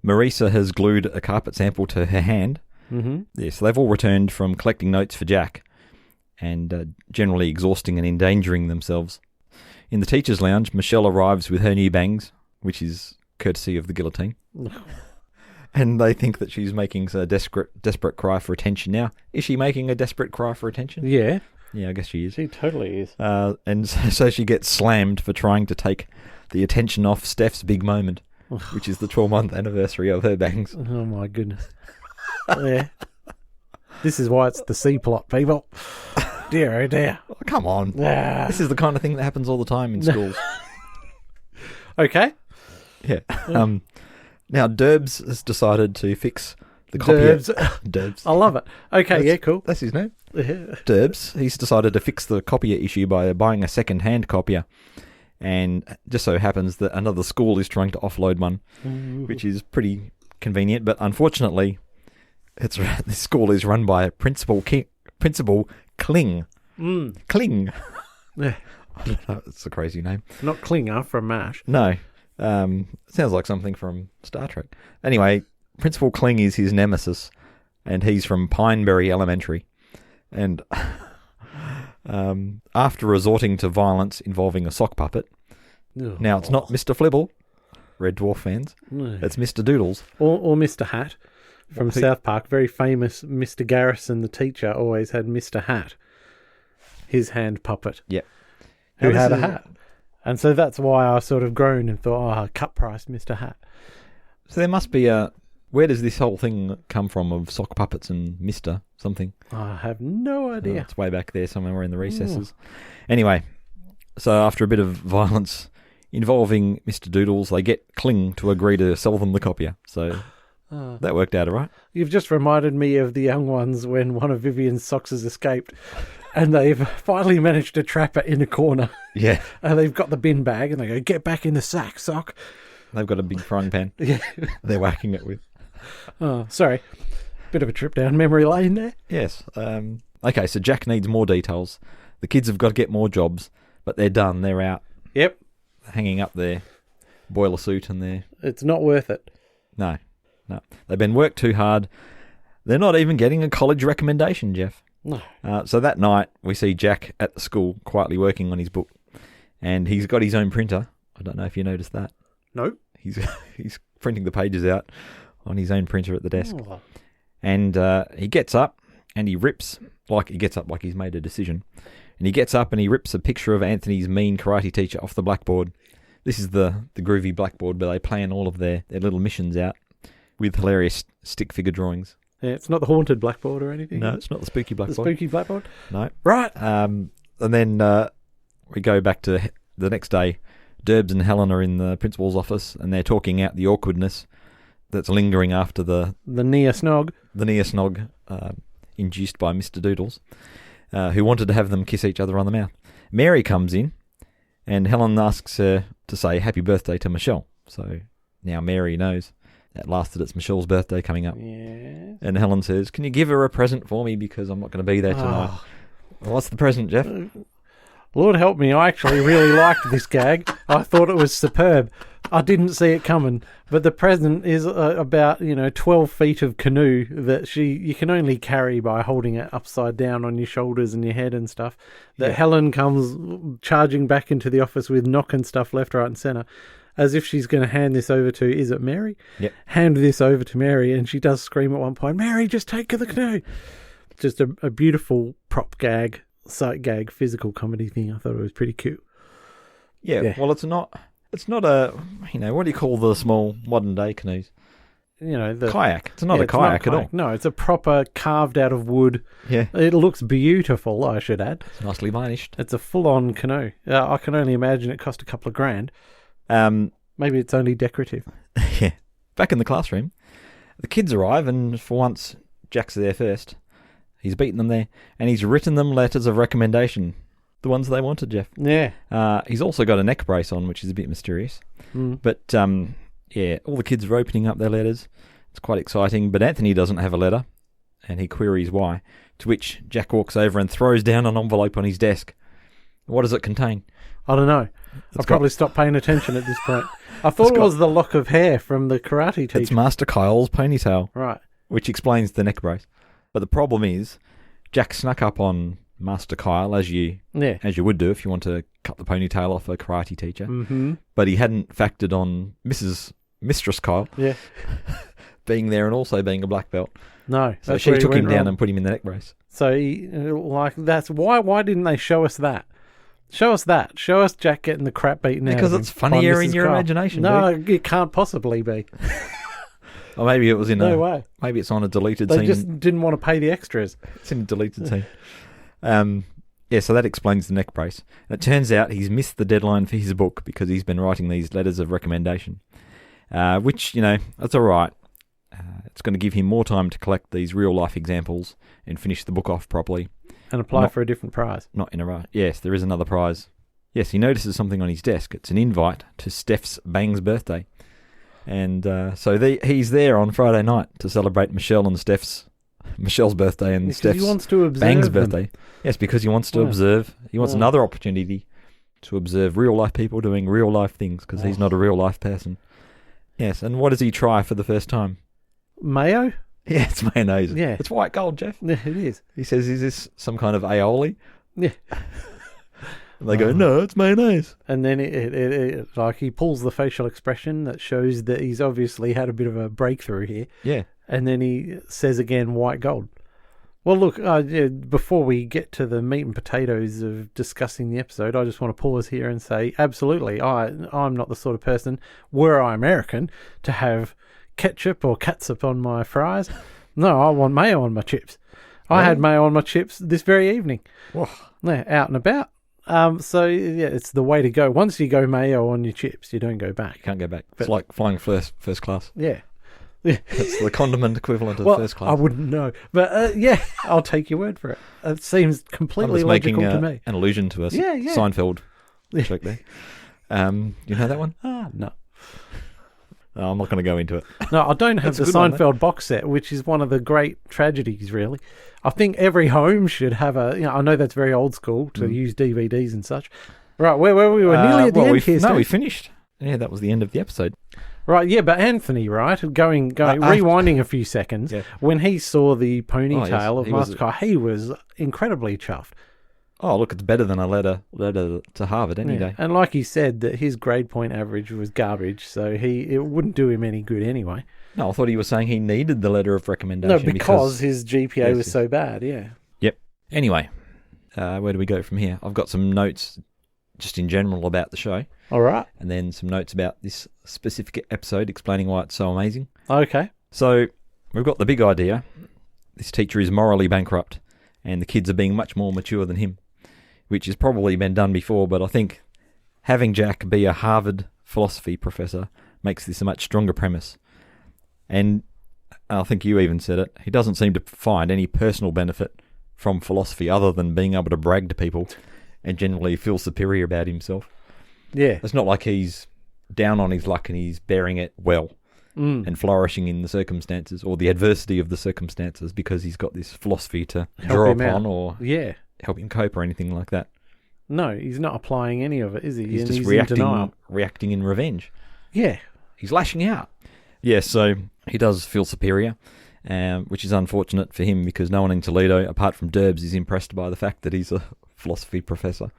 Speaker 2: Marisa has glued a carpet sample to her hand.
Speaker 1: Mm-hmm.
Speaker 2: Yeah, so they've all returned from collecting notes for Jack and generally exhausting and endangering themselves. In the teacher's lounge, Michelle arrives with her new bangs, which is courtesy of the guillotine. And they think that she's making a desperate cry for attention now. Is she making a desperate cry for attention?
Speaker 1: Yeah.
Speaker 2: Yeah, I guess she is.
Speaker 1: She totally is.
Speaker 2: And so she gets slammed for trying to take the attention off Steph's big moment, which is the 12-month anniversary of her bangs.
Speaker 1: Oh, my goodness. Yeah. This is why it's the C plot, people. Dear, oh dear.
Speaker 2: Oh, come on.
Speaker 1: Ah.
Speaker 2: This is the kind of thing that happens all the time in schools.
Speaker 1: Okay.
Speaker 2: Yeah. Now, Durbs has decided to fix the copy. Durbs.
Speaker 1: I love it. Okay, yeah, cool.
Speaker 2: That's his name.
Speaker 1: Yeah.
Speaker 2: Durbs. He's decided to fix the copier issue by buying a second-hand copier. And just so happens that another school is trying to offload one, which is pretty convenient. But unfortunately, this school is run by Principal Kling. Kling.
Speaker 1: Yeah.
Speaker 2: I don't know. It's a crazy name.
Speaker 1: Not Klinger from MASH.
Speaker 2: No. Sounds like something from Star Trek. Anyway, Principal Kling is his nemesis, and he's from Pineberry Elementary. And after resorting to violence involving a sock puppet, now it's not Mr. Flibble, Red Dwarf fans, it's Mr. Doodles.
Speaker 1: Or Mr. Hat from South Park. Very famous Mr. Garrison, the teacher, always had Mr. Hat. his hand puppet.
Speaker 2: Yep.
Speaker 1: Who had a hat. And so that's why I sort of groaned and thought, cut price, Mr. Hat.
Speaker 2: So there must be where does this whole thing come from of sock puppets and Mr. something?
Speaker 1: I have no idea.
Speaker 2: It's way back there somewhere in the recesses. Anyway, so after a bit of violence involving Mr. Doodles, they get Kling to agree to sell them the copier. So that worked out all right.
Speaker 1: You've just reminded me of the young ones when one of Vivian's socks has escaped and they've finally managed to trap it in a corner.
Speaker 2: Yeah.
Speaker 1: And they've got the bin bag and they go, get back in the sack, sock.
Speaker 2: They've got a big frying pan.
Speaker 1: Yeah.
Speaker 2: They're whacking it with.
Speaker 1: Oh, sorry. Bit of a trip down memory lane there.
Speaker 2: Yes. Okay, so Jack needs more details. The kids have got to get more jobs, but they're done. They're out.
Speaker 1: Yep.
Speaker 2: Hanging up their boiler suit and their...
Speaker 1: It's not worth it.
Speaker 2: No. They've been worked too hard. They're not even getting a college recommendation, Jeff.
Speaker 1: No.
Speaker 2: So that night, we see Jack at the school quietly working on his book. And he's got his own printer. I don't know if you noticed that.
Speaker 1: No.
Speaker 2: He's printing the pages out on his own printer at the desk.
Speaker 1: Oh.
Speaker 2: And he gets up and he rips, like he's made a decision. And he gets up and he rips a picture of Anthony's mean karate teacher off the blackboard. This is the groovy blackboard where they plan all of their little missions out with hilarious stick figure drawings.
Speaker 1: Yeah, it's not the haunted blackboard or anything.
Speaker 2: No, it's not the spooky blackboard.
Speaker 1: The spooky blackboard?
Speaker 2: No.
Speaker 1: Right.
Speaker 2: And then we go back to the next day. Durbs and Helen are in the principal's office and they're talking out the awkwardness that's lingering after the
Speaker 1: near snog.
Speaker 2: The near snog induced by Mr. Doodles, who wanted to have them kiss each other on the mouth. Mary comes in and Helen asks her to say happy birthday to Michelle. So now Mary knows at last that it's Michelle's birthday coming up.
Speaker 1: Yes.
Speaker 2: And Helen says, can you give her a present for me because I'm not going to be there tonight. Well, what's the present, Jeff?
Speaker 1: Lord help me, I actually really liked this gag. I thought it was superb. I didn't see it coming. But the present is about 12 feet of canoe that you can only carry by holding it upside down on your shoulders and your head and stuff. That Helen comes charging back into the office with knocking stuff left, right and centre. As if she's going to hand this over to, is it Mary?
Speaker 2: Yep.
Speaker 1: Hand this over to Mary, and she does scream at one point, Mary, just take the canoe. Just a beautiful prop gag, sight gag, physical comedy thing. I thought it was pretty cute.
Speaker 2: Yeah. Well, it's not a, what do you call the small modern day canoes?
Speaker 1: The
Speaker 2: kayak. It's not a kayak at all.
Speaker 1: No, it's a proper carved out of wood.
Speaker 2: Yeah.
Speaker 1: It looks beautiful, I should add.
Speaker 2: It's nicely varnished.
Speaker 1: It's a full-on canoe. I can only imagine it cost a couple of grand. Maybe it's only decorative.
Speaker 2: Yeah. Back in the classroom, the kids arrive, and for once, Jack's there first. He's beaten them there, and he's written them letters of recommendation. The ones they wanted, Jeff.
Speaker 1: Yeah.
Speaker 2: He's also got a neck brace on, which is a bit mysterious. But, all the kids are opening up their letters. It's quite exciting, but Anthony doesn't have a letter, and he queries why, to which Jack walks over and throws down an envelope on his desk. What does it contain?
Speaker 1: I don't know. I'll probably stop paying attention at this point. I thought it was the lock of hair from the karate teacher.
Speaker 2: It's Master Kyle's ponytail.
Speaker 1: Right.
Speaker 2: Which explains the neck brace. But the problem is, Jack snuck up on Master Kyle, as you would do if you want to cut the ponytail off a karate teacher.
Speaker 1: Mm-hmm.
Speaker 2: But he hadn't factored on Mistress Kyle being there and also being a black belt.
Speaker 1: No.
Speaker 2: So she took him down and put him in the neck brace.
Speaker 1: So that's why didn't they show us that? Show us that. Show us Jack getting the crap beaten out of him.
Speaker 2: Because it's funnier in your imagination.
Speaker 1: No, it can't possibly be.
Speaker 2: Or maybe it was in
Speaker 1: no way.
Speaker 2: Maybe it's on a deleted scene.
Speaker 1: They just didn't want to pay the extras.
Speaker 2: It's in a deleted scene. So that explains the neck brace. And it turns out he's missed the deadline for his book because he's been writing these letters of recommendation, which, that's all right. It's going to give him more time to collect these real-life examples and finish the book off properly. And
Speaker 1: apply for a different prize.
Speaker 2: Not in a rush. Yes, there is another prize. Yes, he notices something on his desk. It's an invite to Steph's Bang's birthday. And so he's there on Friday night to celebrate Michelle's birthday and Steph's
Speaker 1: he wants to observe
Speaker 2: Bang's
Speaker 1: them.
Speaker 2: birthday. Yes, because he wants to observe. He wants another opportunity to observe real-life people doing real-life things because he's not a real-life person. Yes, and what does he try for the first time?
Speaker 1: Mayo?
Speaker 2: Yeah, it's mayonnaise.
Speaker 1: Yeah.
Speaker 2: It's white gold, Jeff.
Speaker 1: Yeah, it is.
Speaker 2: He says, is this some kind of aioli?
Speaker 1: Yeah.
Speaker 2: And they go, no, it's mayonnaise.
Speaker 1: And then it he pulls the facial expression that shows that he's obviously had a bit of a breakthrough here.
Speaker 2: Yeah.
Speaker 1: And then he says again, white gold. Well, look, before we get to the meat and potatoes of discussing the episode, I just want to pause here and say, absolutely, I'm not the sort of person, were I American, to have ketchup or catsup on my fries. No, I want mayo on my chips. I had mayo on my chips this very evening.
Speaker 2: Whoa.
Speaker 1: Yeah, out and about. So, yeah, it's the way to go. Once you go mayo on your chips, you don't go back.
Speaker 2: You can't go back. It's like flying first class.
Speaker 1: Yeah.
Speaker 2: It's the condiment equivalent of first class.
Speaker 1: I wouldn't know. But, yeah, I'll take your word for it. It seems completely logical to me.
Speaker 2: An allusion to a Seinfeld joke there. You know that one?
Speaker 1: No.
Speaker 2: I'm not going to go into it.
Speaker 1: No, I don't have the Seinfeld box set, which is one of the great tragedies, really. I think every home should have I know that's very old school to use DVDs and such. Right, where we were nearly at the end here.
Speaker 2: No, we finished. Yeah, that was the end of the episode.
Speaker 1: Right, yeah, but Anthony, right, rewinding a few seconds, when he saw the ponytail of Mastercard, he was incredibly chuffed.
Speaker 2: Oh, look, it's better than a letter to Harvard any day.
Speaker 1: And like he said, that his grade point average was garbage, so it wouldn't do him any good anyway.
Speaker 2: No, I thought he was saying he needed the letter of recommendation.
Speaker 1: No, because his GPA was so bad, yeah.
Speaker 2: Yep. Anyway, where do we go from here? I've got some notes just in general about the show.
Speaker 1: All right.
Speaker 2: And then some notes about this specific episode, explaining why it's so amazing.
Speaker 1: Okay.
Speaker 2: So we've got the big idea. This teacher is morally bankrupt, and the kids are being much more mature than him, which has probably been done before, but I think having Jack be a Harvard philosophy professor makes this a much stronger premise. And I think you even said it, he doesn't seem to find any personal benefit from philosophy other than being able to brag to people and generally feel superior about himself.
Speaker 1: Yeah.
Speaker 2: It's not like he's down on his luck and he's bearing it well and flourishing in the circumstances or the adversity of the circumstances because he's got this philosophy to draw upon or help him cope or anything like that.
Speaker 1: No, he's not applying any of it, is he?
Speaker 2: He's just reacting in revenge.
Speaker 1: Yeah.
Speaker 2: He's lashing out. Yeah, so he does feel superior, which is unfortunate for him because no one in Toledo, apart from Durbs, is impressed by the fact that he's a philosophy professor.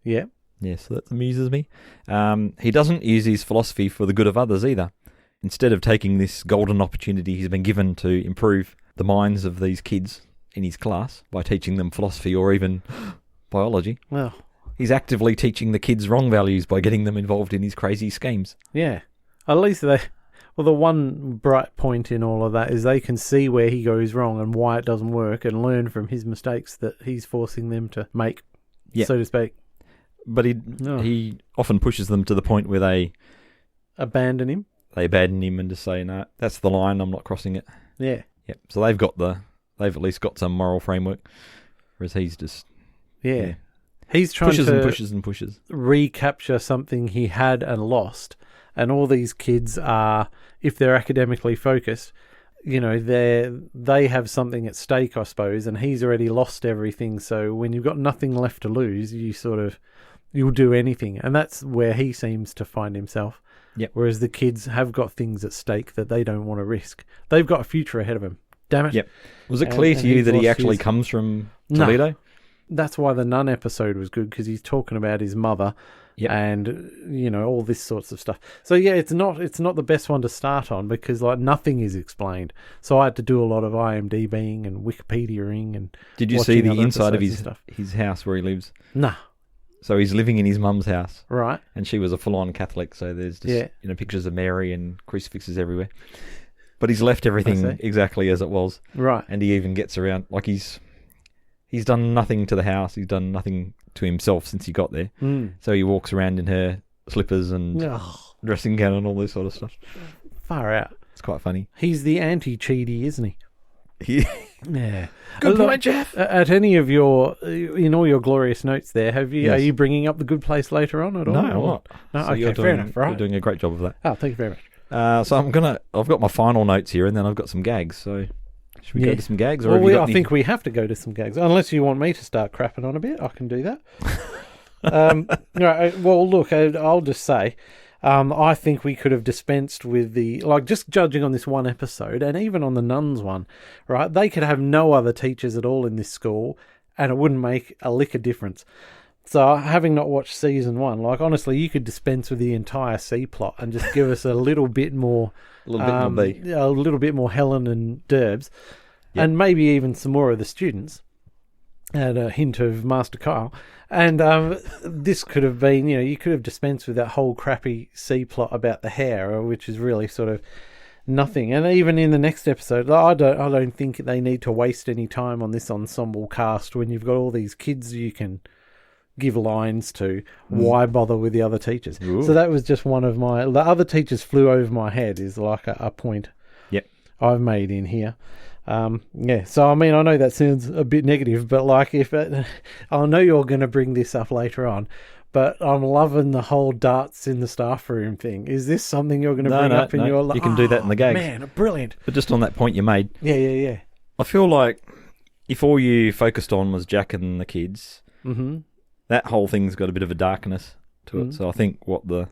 Speaker 1: Yeah.
Speaker 2: Yeah, so that amuses me. He doesn't use his philosophy for the good of others either. Instead of taking this golden opportunity he's been given to improve the minds of these kids in his class by teaching them philosophy or even biology,
Speaker 1: well,
Speaker 2: he's actively teaching the kids wrong values by getting them involved in his crazy schemes.
Speaker 1: Yeah. At least the one bright point in all of that is they can see where he goes wrong and why it doesn't work and learn from his mistakes that he's forcing them to make, so to speak.
Speaker 2: But he often pushes them to the point where they
Speaker 1: abandon him.
Speaker 2: They abandon him and just say, no, that's the line, I'm not crossing it.
Speaker 1: Yeah.
Speaker 2: Yep. So they've at least got some moral framework, whereas he's just...
Speaker 1: Yeah. He's trying to
Speaker 2: pushes and pushes.
Speaker 1: Recapture something he had and lost. And all these kids are, if they're academically focused, they have something at stake, I suppose, and he's already lost everything. So when you've got nothing left to lose, you'll do anything. And that's where he seems to find himself.
Speaker 2: Yep.
Speaker 1: Whereas the kids have got things at stake that they don't want to risk. They've got a future ahead of them. Damn it.
Speaker 2: Yep. Was it clear to you that he actually comes from Toledo?
Speaker 1: No. That's why the Nun episode was good, because he's talking about his mother and, all this sorts of stuff. So, yeah, it's not the best one to start on because, nothing is explained. So I had to do a lot of IMDbing and Wikipediaing and
Speaker 2: Did you see the inside of his house where he lives?
Speaker 1: No.
Speaker 2: So he's living in his mum's house.
Speaker 1: Right.
Speaker 2: And she was a full-on Catholic, so there's just pictures of Mary and crucifixes everywhere. But he's left everything exactly as it was.
Speaker 1: Right.
Speaker 2: And he even gets around, he's done nothing to the house, he's done nothing to himself since he got there. So he walks around in her slippers and dressing gown and all this sort of stuff.
Speaker 1: Far out.
Speaker 2: It's quite funny.
Speaker 1: He's the anti-Cheedy, isn't he?
Speaker 2: Yeah. Good point, Jeff.
Speaker 1: At any of in all your glorious notes there, are you bringing up The Good Place later on at all?
Speaker 2: No, I'm not.
Speaker 1: No, so okay, fair enough, right?
Speaker 2: You're doing a great job of that.
Speaker 1: Oh, thank you very much.
Speaker 2: So I've got my final notes here and then I've got some gags, so should we go to some gags? Or
Speaker 1: I think we have to go to some gags. Unless you want me to start crapping on a bit, I can do that. Right, well, look, I'll just say, I think we could have dispensed with just judging on this one episode, and even on the Nuns one, right? They could have no other teachers at all in this school, and it wouldn't make a lick of difference. So, having not watched season 1, honestly, you could dispense with the entire C plot and just give us a little bit more...
Speaker 2: A little bit more B.
Speaker 1: A little bit more Helen and Durbs. and maybe even some more of the students, and a hint of Master Kyle. And this could have been, you could have dispensed with that whole crappy C plot about the hair, which is really sort of nothing. And even in the next episode, I don't think they need to waste any time on this ensemble cast when you've got all these kids you can give lines to. Why bother with the other teachers? Ooh. So that was just one of the other teachers flew over my head is like a point I've made in here. So I mean, I know that sounds a bit negative, but like I know you're going to bring this up later on, but I'm loving the whole darts in the staff room thing. Is this something you're going to bring up in your life?
Speaker 2: You can do that in the gags.
Speaker 1: Man, brilliant.
Speaker 2: But just on that point you made.
Speaker 1: Yeah.
Speaker 2: I feel like if all you focused on was Jack and the kids, that whole thing's got a bit of a darkness to it. So I think what the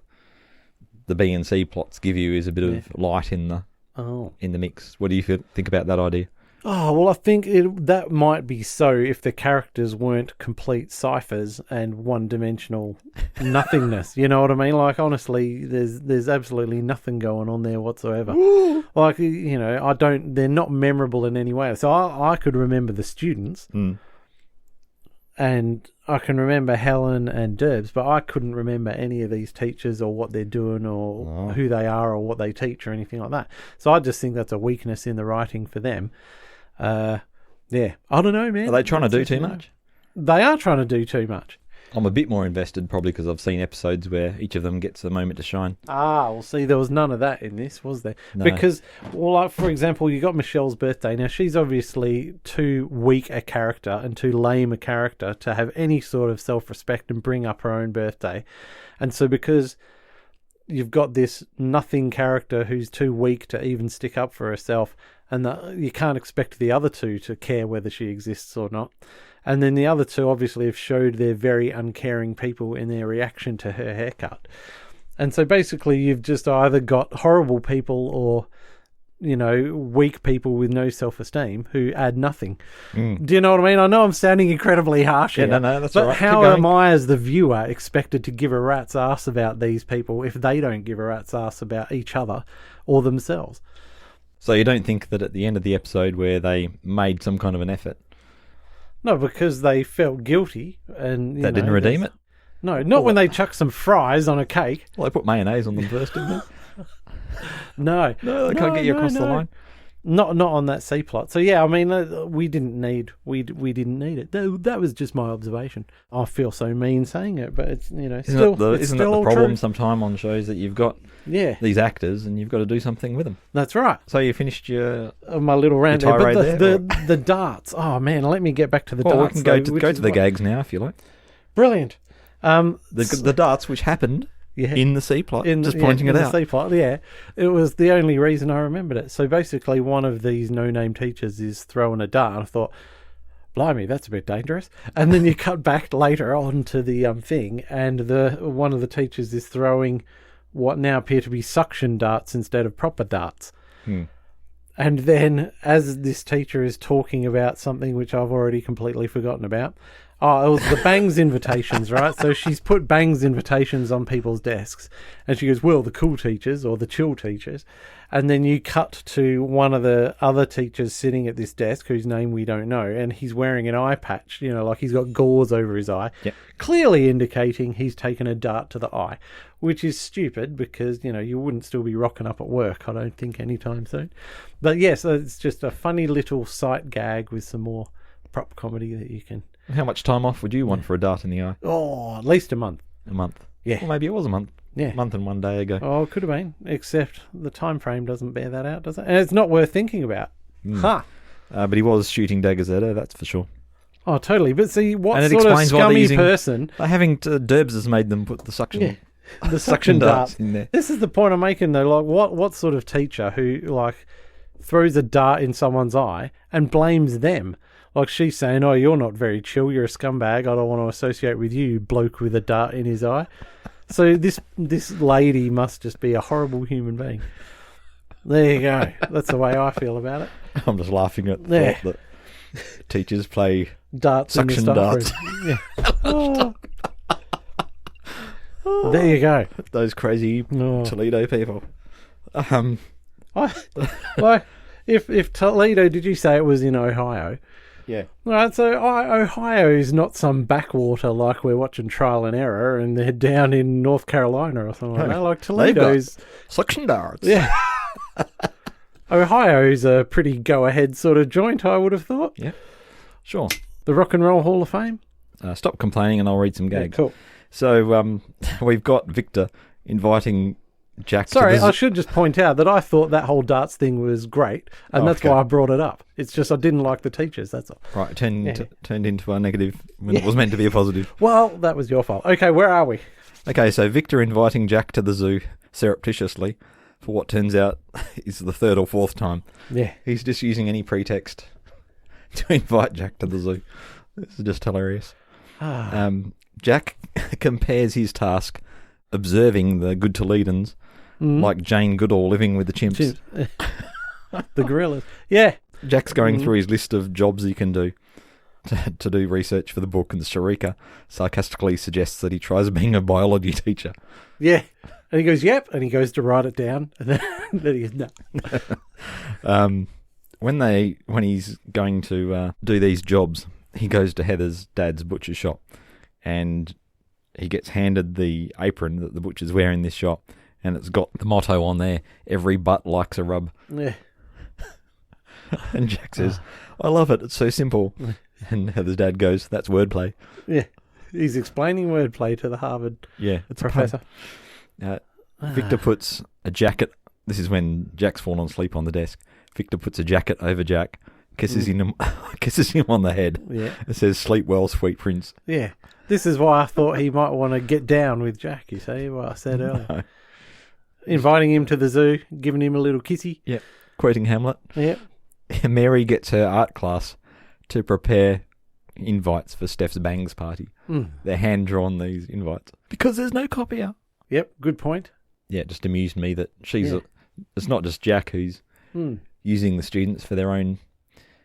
Speaker 2: B and C plots give you is a bit of light in the mix. What do you think about that idea?
Speaker 1: Oh, well, I think that might be so if the characters weren't complete ciphers and one-dimensional nothingness. You know what I mean? Like, honestly, there's absolutely nothing going on there whatsoever. Like, they're not memorable in any way. So I could remember the students, and I can remember Helen and Durbs, but I couldn't remember any of these teachers or what they're doing or who they are or what they teach or anything like that. So I just think that's a weakness in the writing for them. I don't know, man.
Speaker 2: Are they trying to do too much?
Speaker 1: They are trying to do too much.
Speaker 2: I'm a bit more invested probably because I've seen episodes where each of them gets a moment to shine.
Speaker 1: Well, see, there was none of that in this, was there?
Speaker 2: No.
Speaker 1: Because, well, like, for example, you got Michelle's birthday. Now, she's obviously too weak a character and too lame a character to have any sort of self-respect and bring up her own birthday. And so because you've got this nothing character who's too weak to even stick up for herself, and you can't expect the other two to care whether she exists or not. And then the other two obviously have showed they're very uncaring people in their reaction to her haircut. And so basically you've just either got horrible people or, weak people with no self-esteem who add nothing. Do you know what I mean? I know I'm sounding incredibly harsh here.
Speaker 2: No, that's all right.
Speaker 1: But how am I as the viewer expected to give a rat's ass about these people if they don't give a rat's ass about each other or themselves?
Speaker 2: So you don't think that at the end of the episode where they made some kind of an effort?
Speaker 1: No, because they felt guilty. And
Speaker 2: that didn't redeem it?
Speaker 1: No, not when they chuck some fries on a cake.
Speaker 2: Well, they put mayonnaise on them first, didn't they?
Speaker 1: No,
Speaker 2: they can't get you across the line.
Speaker 1: Not on that C plot. So yeah, I mean, we didn't need it. That was just my observation. I feel so mean saying it, but it's
Speaker 2: isn't that the problem sometime on shows that you've got these actors and you've got to do something with them?
Speaker 1: That's right.
Speaker 2: So you finished
Speaker 1: my little rant there, but
Speaker 2: there,
Speaker 1: the darts. Oh man, let me get back to the darts.
Speaker 2: We can go to the gags now if you like.
Speaker 1: Brilliant.
Speaker 2: The darts which happened. Yeah. In the C plot, pointing it out.
Speaker 1: In the C plot, yeah. It was the only reason I remembered it. So basically one of these no-name teachers is throwing a dart, and I thought, blimey, that's a bit dangerous. And then you cut back later on to the thing, and one of the teachers is throwing what now appear to be suction darts instead of proper darts. And then as this teacher is talking about something which I've already completely forgotten about, it was the Bangs invitations, right? So she's put Bangs invitations on people's desks. And she goes, well, the cool teachers or the chill teachers. And then you cut to one of the other teachers sitting at this desk whose name we don't know. And he's wearing an eye patch, like he's got gauze over his eye. Yep. Clearly indicating he's taken a dart to the eye, which is stupid because, you wouldn't still be rocking up at work, I don't think, anytime soon. But yes, it's just a funny little sight gag with some more prop comedy that you can...
Speaker 2: How much time off would you want for a dart in the eye?
Speaker 1: Oh, at least a month.
Speaker 2: A month?
Speaker 1: Yeah.
Speaker 2: Well, maybe it was a month.
Speaker 1: Yeah.
Speaker 2: A month and 1 day ago.
Speaker 1: Oh, it could have been, except the time frame doesn't bear that out, does it? And it's not worth thinking about.
Speaker 2: But he was shooting daggers at her, that's for sure.
Speaker 1: Oh, totally. But see, what sort of scummy person...
Speaker 2: Having Durbs has made them put the suction...
Speaker 1: the suction darts
Speaker 2: in there.
Speaker 1: This is the point I'm making, though. Like, what sort of teacher who, throws a dart in someone's eye and blames them? Like she's saying, oh, you're not very chill, you're a scumbag, I don't want to associate with you, bloke with a dart in his eye. So this lady must just be a horrible human being. There you go. That's the way I feel about it.
Speaker 2: I'm just laughing at the thought that teachers play
Speaker 1: darts
Speaker 2: suction darts.
Speaker 1: Yeah. There you go.
Speaker 2: Those crazy Toledo people.
Speaker 1: if Toledo, did you say it was in Ohio?
Speaker 2: Yeah.
Speaker 1: All right, so Ohio is not some backwater like we're watching Trial and Error, and they're down in North Carolina or something like that. Like Toledo's
Speaker 2: suction darts.
Speaker 1: Yeah. Ohio's a pretty go-ahead sort of joint, I would have thought.
Speaker 2: Yeah. Sure.
Speaker 1: The Rock and Roll Hall of Fame.
Speaker 2: Stop complaining, and I'll read some gags.
Speaker 1: Yeah, cool.
Speaker 2: So we've got Victor inviting Jack.
Speaker 1: Sorry, I should just point out that I thought that whole darts thing was great, and that's why I brought it up. It's just I didn't like the teachers, that's all.
Speaker 2: Right, it turned into a negative when it was meant to be a positive.
Speaker 1: Well, that was your fault. Okay, where are we?
Speaker 2: Okay, so Victor inviting Jack to the zoo surreptitiously for what turns out is the third or fourth time.
Speaker 1: Yeah.
Speaker 2: He's just using any pretext to invite Jack to the zoo. This is just hilarious. Jack compares his task observing the good Toledans like Jane Goodall living with the chimps.
Speaker 1: The gorillas. Yeah.
Speaker 2: Jack's going through his list of jobs he can do to do research for the book, and Sharika sarcastically suggests that he tries being a biology teacher.
Speaker 1: Yeah. And he goes, yep, and he goes to write it down, and then he goes, no.
Speaker 2: When he's going to do these jobs, he goes to Heather's dad's butcher shop, and he gets handed the apron that the butcher's wear in this shop, and it's got the motto on there, "Every butt likes a rub."
Speaker 1: Yeah.
Speaker 2: And Jack says, "I love it, it's so simple." And Heather's dad goes, "That's wordplay."
Speaker 1: Yeah. He's explaining wordplay to the Harvard professor.
Speaker 2: Victor puts a jacket. This is when Jack's fallen asleep on the desk. Victor puts a jacket over Jack, kisses him on the head.
Speaker 1: Yeah.
Speaker 2: It says, "Sleep well, sweet prince."
Speaker 1: Yeah. This is why I thought he might want to get down with Jack, you see, what I said earlier.
Speaker 2: No.
Speaker 1: Inviting him to the zoo, giving him a little kissy.
Speaker 2: Yep. Quoting Hamlet.
Speaker 1: Yep.
Speaker 2: Mary gets her art class to prepare invites for Steph's bangs party. They're hand-drawn, these invites, because there's no copier.
Speaker 1: Yep, good point.
Speaker 2: Yeah, it just amused me that it's not just Jack who's using the students for their own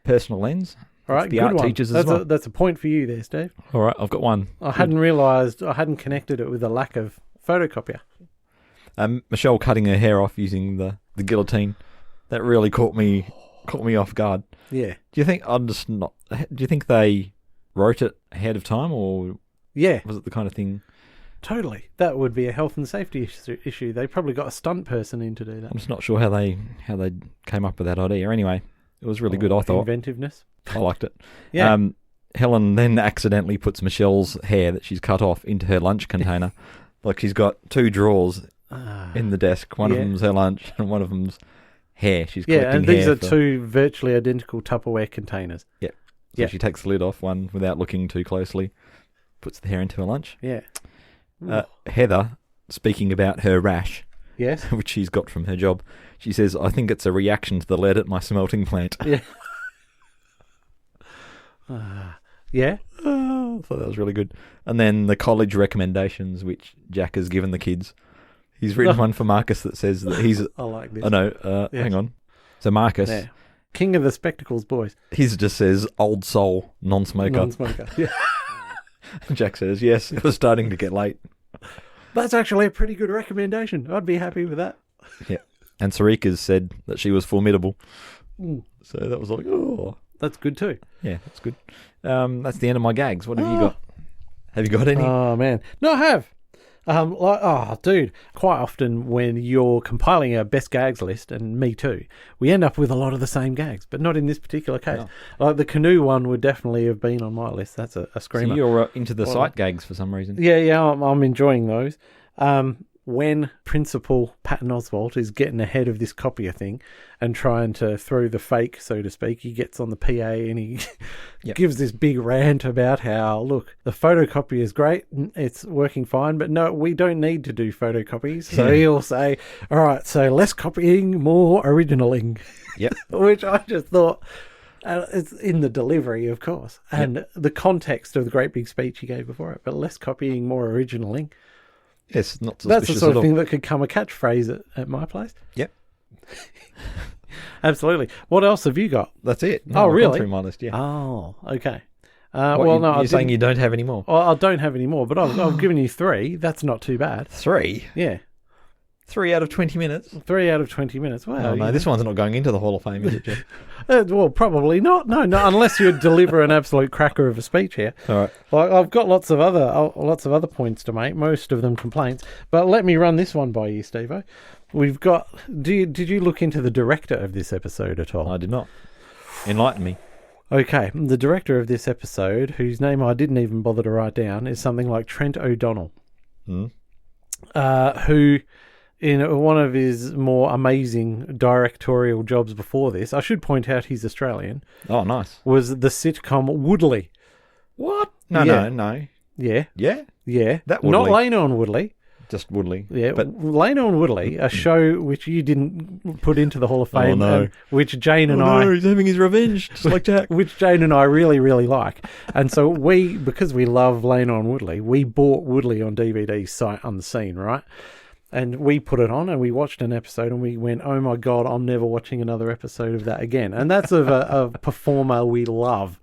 Speaker 2: personal ends.
Speaker 1: All right,
Speaker 2: the
Speaker 1: good
Speaker 2: art
Speaker 1: one.
Speaker 2: teachers as well.
Speaker 1: That's a point for you there, Steve.
Speaker 2: All right, I've got one.
Speaker 1: I hadn't realised, I hadn't connected it with a lack of photocopier.
Speaker 2: Michelle cutting her hair off using the guillotine. That really caught me off guard.
Speaker 1: Yeah.
Speaker 2: Do you think they wrote it ahead of time, or was it the kind of thing?
Speaker 1: Totally. That would be a health and safety issue. They probably got a stunt person in to do that.
Speaker 2: I'm just not sure how they came up with that idea. Anyway, it was really good, I thought.
Speaker 1: Inventiveness.
Speaker 2: I liked it.
Speaker 1: Yeah.
Speaker 2: Helen then accidentally puts Michelle's hair that she's cut off into her lunch container. Like she's got two drawers in the desk. One of them's her lunch and one of them's hair. She's collecting
Speaker 1: and these
Speaker 2: hair
Speaker 1: are two virtually identical Tupperware containers.
Speaker 2: Yeah. So she takes the lid off one without looking too closely, puts the hair into her lunch.
Speaker 1: Yeah.
Speaker 2: Heather, speaking about her rash,
Speaker 1: yes,
Speaker 2: which she's got from her job, she says, "I think it's a reaction to the lead at my smelting plant."
Speaker 1: Yeah. Yeah.
Speaker 2: I thought that was really good. And then the college recommendations, which Jack has given the kids. He's written one for Marcus that says that he's...
Speaker 1: I like this.
Speaker 2: Oh, no. Hang on. So Marcus...
Speaker 1: Yeah. King of the Spectacles, boys.
Speaker 2: His just says, "Old soul, non-smoker."
Speaker 1: Non-smoker, yeah.
Speaker 2: Jack says, "Yes, it was starting to get late."
Speaker 1: That's actually a pretty good recommendation. I'd be happy with that.
Speaker 2: Yeah. And Sarika's said that she was formidable. So that was like, oh...
Speaker 1: That's good too.
Speaker 2: Yeah, that's good. That's the end of my gags. What have you got? Have you got any?
Speaker 1: Oh, man. No, I have. Dude, quite often when you're compiling a best gags list, and me too, we end up with a lot of the same gags, but not in this particular case. No. Like the canoe one would definitely have been on my list. That's a screamer.
Speaker 2: So you're into the sight gags for some reason.
Speaker 1: Yeah, I'm enjoying those. When Principal Patton Oswalt is getting ahead of this copier thing and trying to throw the fake, so to speak, he gets on the PA and he gives this big rant about how, look, the photocopy is great, it's working fine, but no, we don't need to do photocopies. So he'll say, all right, so less copying, more originaling.
Speaker 2: Yep.
Speaker 1: Which I just thought... it's in the delivery, of course, and the context of the great big speech he gave before it, but less copying, more originaling.
Speaker 2: Yes, not suspicious.
Speaker 1: That's the sort of thing that could come a catchphrase at my place.
Speaker 2: Yep.
Speaker 1: Absolutely. What else have you got?
Speaker 2: That's it.
Speaker 1: No, really?
Speaker 2: I've gone through my list, yeah.
Speaker 1: Oh, okay.
Speaker 2: You're saying you don't have any more?
Speaker 1: Well, I don't have any more, but I've given you 3. That's not too bad.
Speaker 2: 3?
Speaker 1: Yeah.
Speaker 2: 3 out of 20 minutes.
Speaker 1: 3 out of 20 minutes. Wow.
Speaker 2: Oh, no, this one's not going into the Hall of Fame, is it, Jeff?
Speaker 1: Well, probably not. No, unless you deliver an absolute cracker of a speech here.
Speaker 2: All right.
Speaker 1: Well, I've got lots of other points to make, most of them complaints. But let me run this one by you, Steve-O. We've got... Did you look into the director of this episode at all?
Speaker 2: I did not. Enlighten me.
Speaker 1: Okay, the director of this episode, whose name I didn't even bother to write down, is something like Trent O'Donnell, who, in one of his more amazing directorial jobs before this, I should point out he's Australian.
Speaker 2: Oh, nice.
Speaker 1: Was the sitcom Woodley.
Speaker 2: What? No.
Speaker 1: Yeah.
Speaker 2: Yeah?
Speaker 1: Yeah.
Speaker 2: That Woodley.
Speaker 1: Not Leno and Woodley.
Speaker 2: Just Woodley.
Speaker 1: Yeah,
Speaker 2: But
Speaker 1: Leno and Woodley, a show which you didn't put into the Hall of Fame,
Speaker 2: no.
Speaker 1: and which Jane and
Speaker 2: he's having his revenge, just like Jack.
Speaker 1: which Jane and I really, really like. And so because we love Leno and Woodley, we bought Woodley on DVD sight unseen, right? And we put it on and we watched an episode and we went, oh my God, I'm never watching another episode of that again. And that's of a performer we love.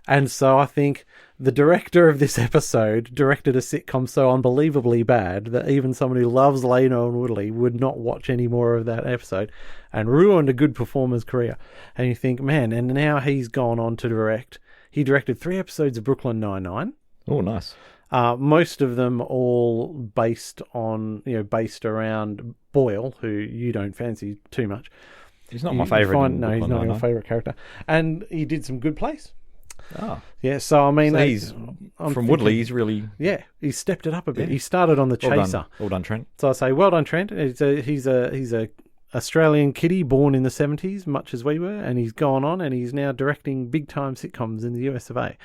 Speaker 1: And so I think the director of this episode directed a sitcom so unbelievably bad that even someone who loves Leno and Woodley would not watch any more of that episode, and ruined a good performer's career. And you think, man, and now he's gone on to direct. He directed 3 episodes of Brooklyn Nine-Nine.
Speaker 2: Oh, nice.
Speaker 1: Most of them all based around Boyle, who you don't fancy too much.
Speaker 2: He's not my favourite.
Speaker 1: No, he's not your favourite character. And he did some Good Place.
Speaker 2: Oh.
Speaker 1: Yeah, so I mean...
Speaker 2: So he's, from Woodley, he's really...
Speaker 1: Yeah, he stepped it up a bit.
Speaker 2: Yeah.
Speaker 1: He started on The Chaser.
Speaker 2: Well done, Trent.
Speaker 1: So I say, well done, Trent. He's a Australian kiddie born in the 70s, much as we were, and he's gone on and he's now directing big-time sitcoms in the US of A.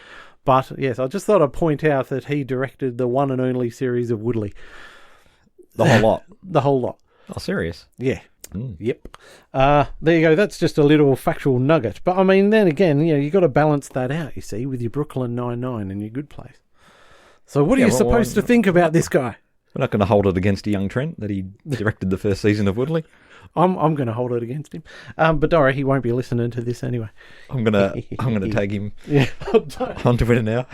Speaker 1: But, yes, I just thought I'd point out that he directed the one and only series of Woodley.
Speaker 2: The whole lot?
Speaker 1: The whole lot.
Speaker 2: Oh, serious?
Speaker 1: Yeah. Yep. There you go. That's just a little factual nugget. But I mean, then again, you got to balance that out, you see, with your Brooklyn Nine-Nine and your Good Place. So what are you supposed to think about this guy?
Speaker 2: We're not going to hold it against a young Trent that he directed the first season of Woodley.
Speaker 1: I'm going to hold it against him. But Dora, he won't be listening to this anyway.
Speaker 2: I'm gonna tag him on Twitter now.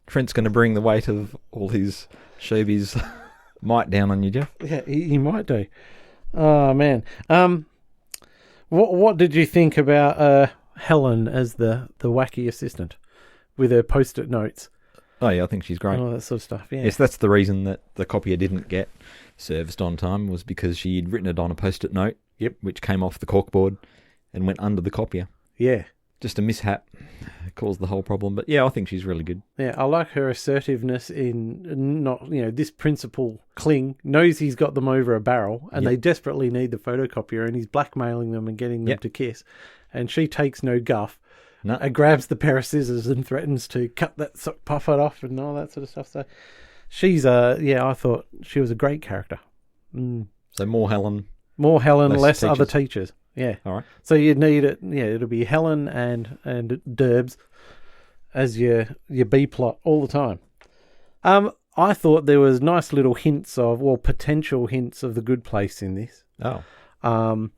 Speaker 2: Trent's going to bring the weight of all his showbiz might down on you, Jeff.
Speaker 1: Yeah, he might do. Oh man. What did you think about Helen as the wacky assistant with her post-it notes?
Speaker 2: Oh yeah, I think she's great.
Speaker 1: All that sort of stuff. Yeah.
Speaker 2: Yes, that's the reason that the copier didn't get serviced on time, was because she'd written it on a post-it note.
Speaker 1: Yep.
Speaker 2: Which came off the corkboard and went under the copier.
Speaker 1: Yeah.
Speaker 2: Just a mishap caused the whole problem. But yeah, I think she's really good.
Speaker 1: Yeah, I like her assertiveness in not, this principal Kling knows he's got them over a barrel and they desperately need the photocopier and he's blackmailing them and getting them to kiss. And she takes no guff and grabs the pair of scissors and threatens to cut that sock puffet off and all that sort of stuff. So she's, I thought she was a great character.
Speaker 2: So more Helen,
Speaker 1: less
Speaker 2: teachers.
Speaker 1: other teachers. Yeah.
Speaker 2: All right.
Speaker 1: So you'd need it. Yeah, it'll be Helen and Durbs as your B plot all the time. I thought there was nice little hints potential hints of the Good Place in this.
Speaker 2: Oh.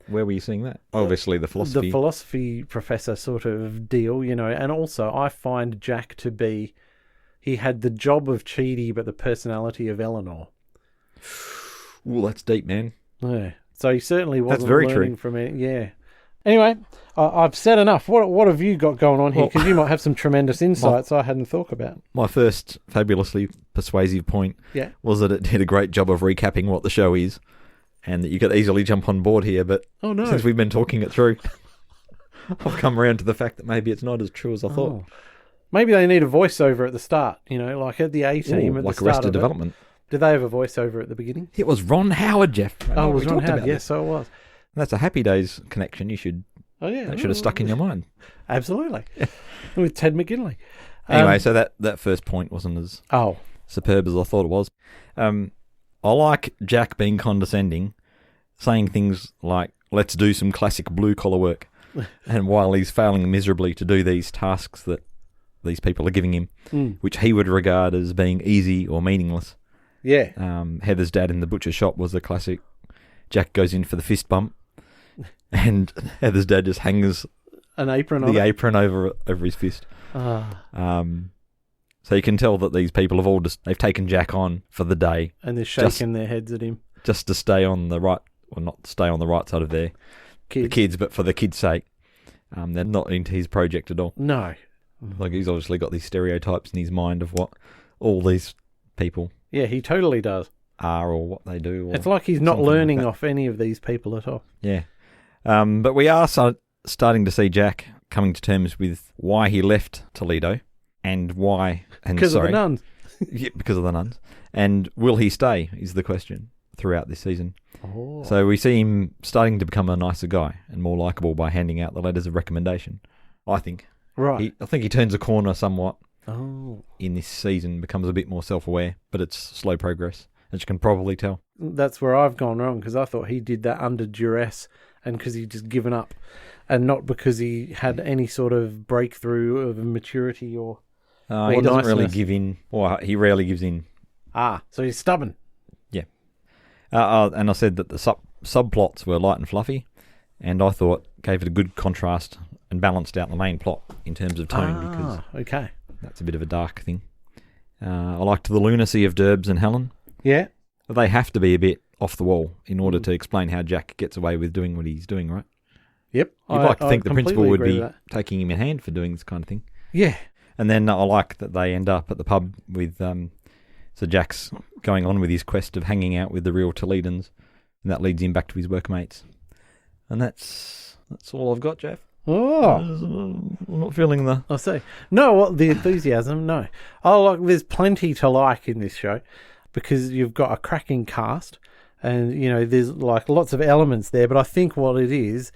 Speaker 2: Where were you seeing that? Obviously, the philosophy.
Speaker 1: The philosophy professor sort of deal, and also I find Jack to be, he had the job of Chidi but the personality of Eleanor.
Speaker 2: Ooh, that's deep, man.
Speaker 1: Yeah. So he certainly wasn't
Speaker 2: That's very
Speaker 1: learning
Speaker 2: true.
Speaker 1: from it. Yeah. Anyway, I've said enough. What have you got going on here? Because you might have some tremendous insights I hadn't thought about.
Speaker 2: My first fabulously persuasive point was that it did a great job of recapping what the show is, and that you could easily jump on board here. But since we've been talking it through, I've come around to the fact that maybe it's not as true as I thought.
Speaker 1: Maybe they need a voiceover at the start, like at the A-team at the
Speaker 2: like
Speaker 1: start
Speaker 2: Arrested
Speaker 1: of
Speaker 2: Development.
Speaker 1: Did they have a voiceover at the beginning?
Speaker 2: It was Ron Howard, Jeff.
Speaker 1: Oh, it was Ron Howard. Yes, so it was.
Speaker 2: That's a Happy Days connection. You should.
Speaker 1: Oh yeah,
Speaker 2: that should have stuck in your mind.
Speaker 1: Absolutely, with Ted McGinley.
Speaker 2: Anyway, so that first point wasn't as superb as I thought it was. I like Jack being condescending, saying things like, "Let's do some classic blue collar work," and while he's failing miserably to do these tasks that these people are giving him, which he would regard as being easy or meaningless.
Speaker 1: Yeah.
Speaker 2: Heather's dad in the butcher shop was a classic. Jack goes in for the fist bump, and Heather's dad just hangs
Speaker 1: an apron
Speaker 2: over his fist. So you can tell that these people have they've taken Jack on for the day,
Speaker 1: and they're shaking their heads at him
Speaker 2: just to stay on the right, or not stay on the right side of the kids, but for the kids' sake. They're not into his project at all.
Speaker 1: No.
Speaker 2: Like, he's obviously got these stereotypes in his mind of what all these people
Speaker 1: Yeah, he totally does.
Speaker 2: are or what they do. Or
Speaker 1: It's like he's not
Speaker 2: something like
Speaker 1: learning
Speaker 2: that.
Speaker 1: off any of these people at all.
Speaker 2: Yeah. But we are starting to see Jack coming to terms with why he left Toledo and why...
Speaker 1: Because of the nuns.
Speaker 2: Yeah, because of the nuns. And will he stay is the question throughout this season.
Speaker 1: Oh.
Speaker 2: So we see him starting to become a nicer guy and more likeable by handing out the letters of recommendation, I think.
Speaker 1: Right.
Speaker 2: I think he turns a corner somewhat
Speaker 1: Oh.
Speaker 2: in this season, becomes a bit more self-aware, but it's slow progress, as you can probably tell.
Speaker 1: That's where I've gone wrong, because I thought he did that under duress and because he'd just given up, and not because he had any sort of breakthrough of maturity or
Speaker 2: He doesn't
Speaker 1: niceness.
Speaker 2: really give in, or he rarely gives in.
Speaker 1: So he's stubborn.
Speaker 2: Yeah. And I said that the subplots were light and fluffy, and I thought gave it a good contrast and balanced out the main plot in terms of tone, because
Speaker 1: Okay.
Speaker 2: that's a bit of a dark thing. I liked the lunacy of Durbs and Helen.
Speaker 1: Yeah.
Speaker 2: They have to be a bit off the wall in order to explain how Jack gets away with doing what he's doing, right?
Speaker 1: Yep.
Speaker 2: You'd like to think the principal would
Speaker 1: agree
Speaker 2: be
Speaker 1: with that.
Speaker 2: taking him in hand for doing this kind of thing.
Speaker 1: Yeah.
Speaker 2: And then I like that they end up at the pub with... so Jack's going on with his quest of hanging out with the real Toledans, and that leads him back to his workmates. And that's all I've got, Jeff.
Speaker 1: Oh.
Speaker 2: I'm not feeling the...
Speaker 1: I see. No, what the enthusiasm? No. There's plenty to like in this show, because you've got a cracking cast, and there's like lots of elements there. But I think what it is,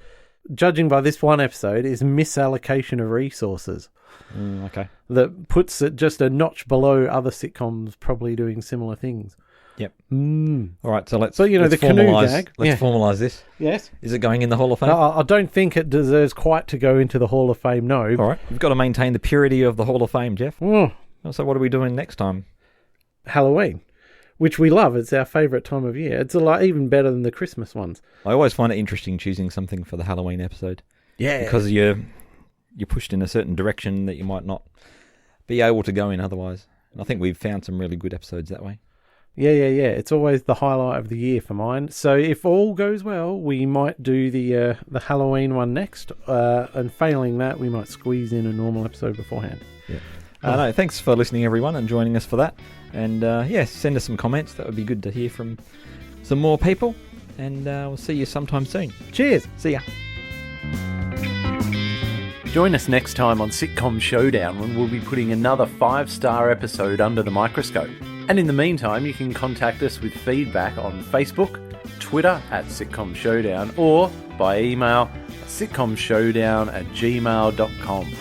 Speaker 1: judging by this one episode, is misallocation of resources.
Speaker 2: Okay.
Speaker 1: That puts it just a notch below other sitcoms probably doing similar things.
Speaker 2: Yep.
Speaker 1: Mm.
Speaker 2: All right, so let's
Speaker 1: the canoe gag.
Speaker 2: Let's formalise this.
Speaker 1: Yes.
Speaker 2: Is it going in the Hall of Fame?
Speaker 1: No, I don't think it deserves quite to go into the Hall of Fame, no.
Speaker 2: All right. We've got to maintain the purity of the Hall of Fame, Jeff.
Speaker 1: Oh,
Speaker 2: So what are we doing next time?
Speaker 1: Halloween, which we love. It's our favourite time of year. It's a lot even better than the Christmas ones.
Speaker 2: I always find it interesting choosing something for the Halloween episode.
Speaker 1: Yeah.
Speaker 2: Because you're pushed in a certain direction that you might not be able to go in otherwise. And I think we've found some really good episodes that way.
Speaker 1: Yeah. It's always the highlight of the year for mine. So if all goes well, we might do the Halloween one next. And failing that, we might squeeze in a normal episode beforehand.
Speaker 2: Yeah. No, thanks for listening, everyone, and joining us for that. And send us some comments. That would be good to hear from some more people. And we'll see you sometime soon.
Speaker 1: Cheers.
Speaker 2: See ya.
Speaker 5: Join us next time on Sitcom Showdown, when we'll be putting another 5-star episode under the microscope. And in the meantime, you can contact us with feedback on Facebook, Twitter @Sitcom Showdown, or by email sitcomshowdown@gmail.com.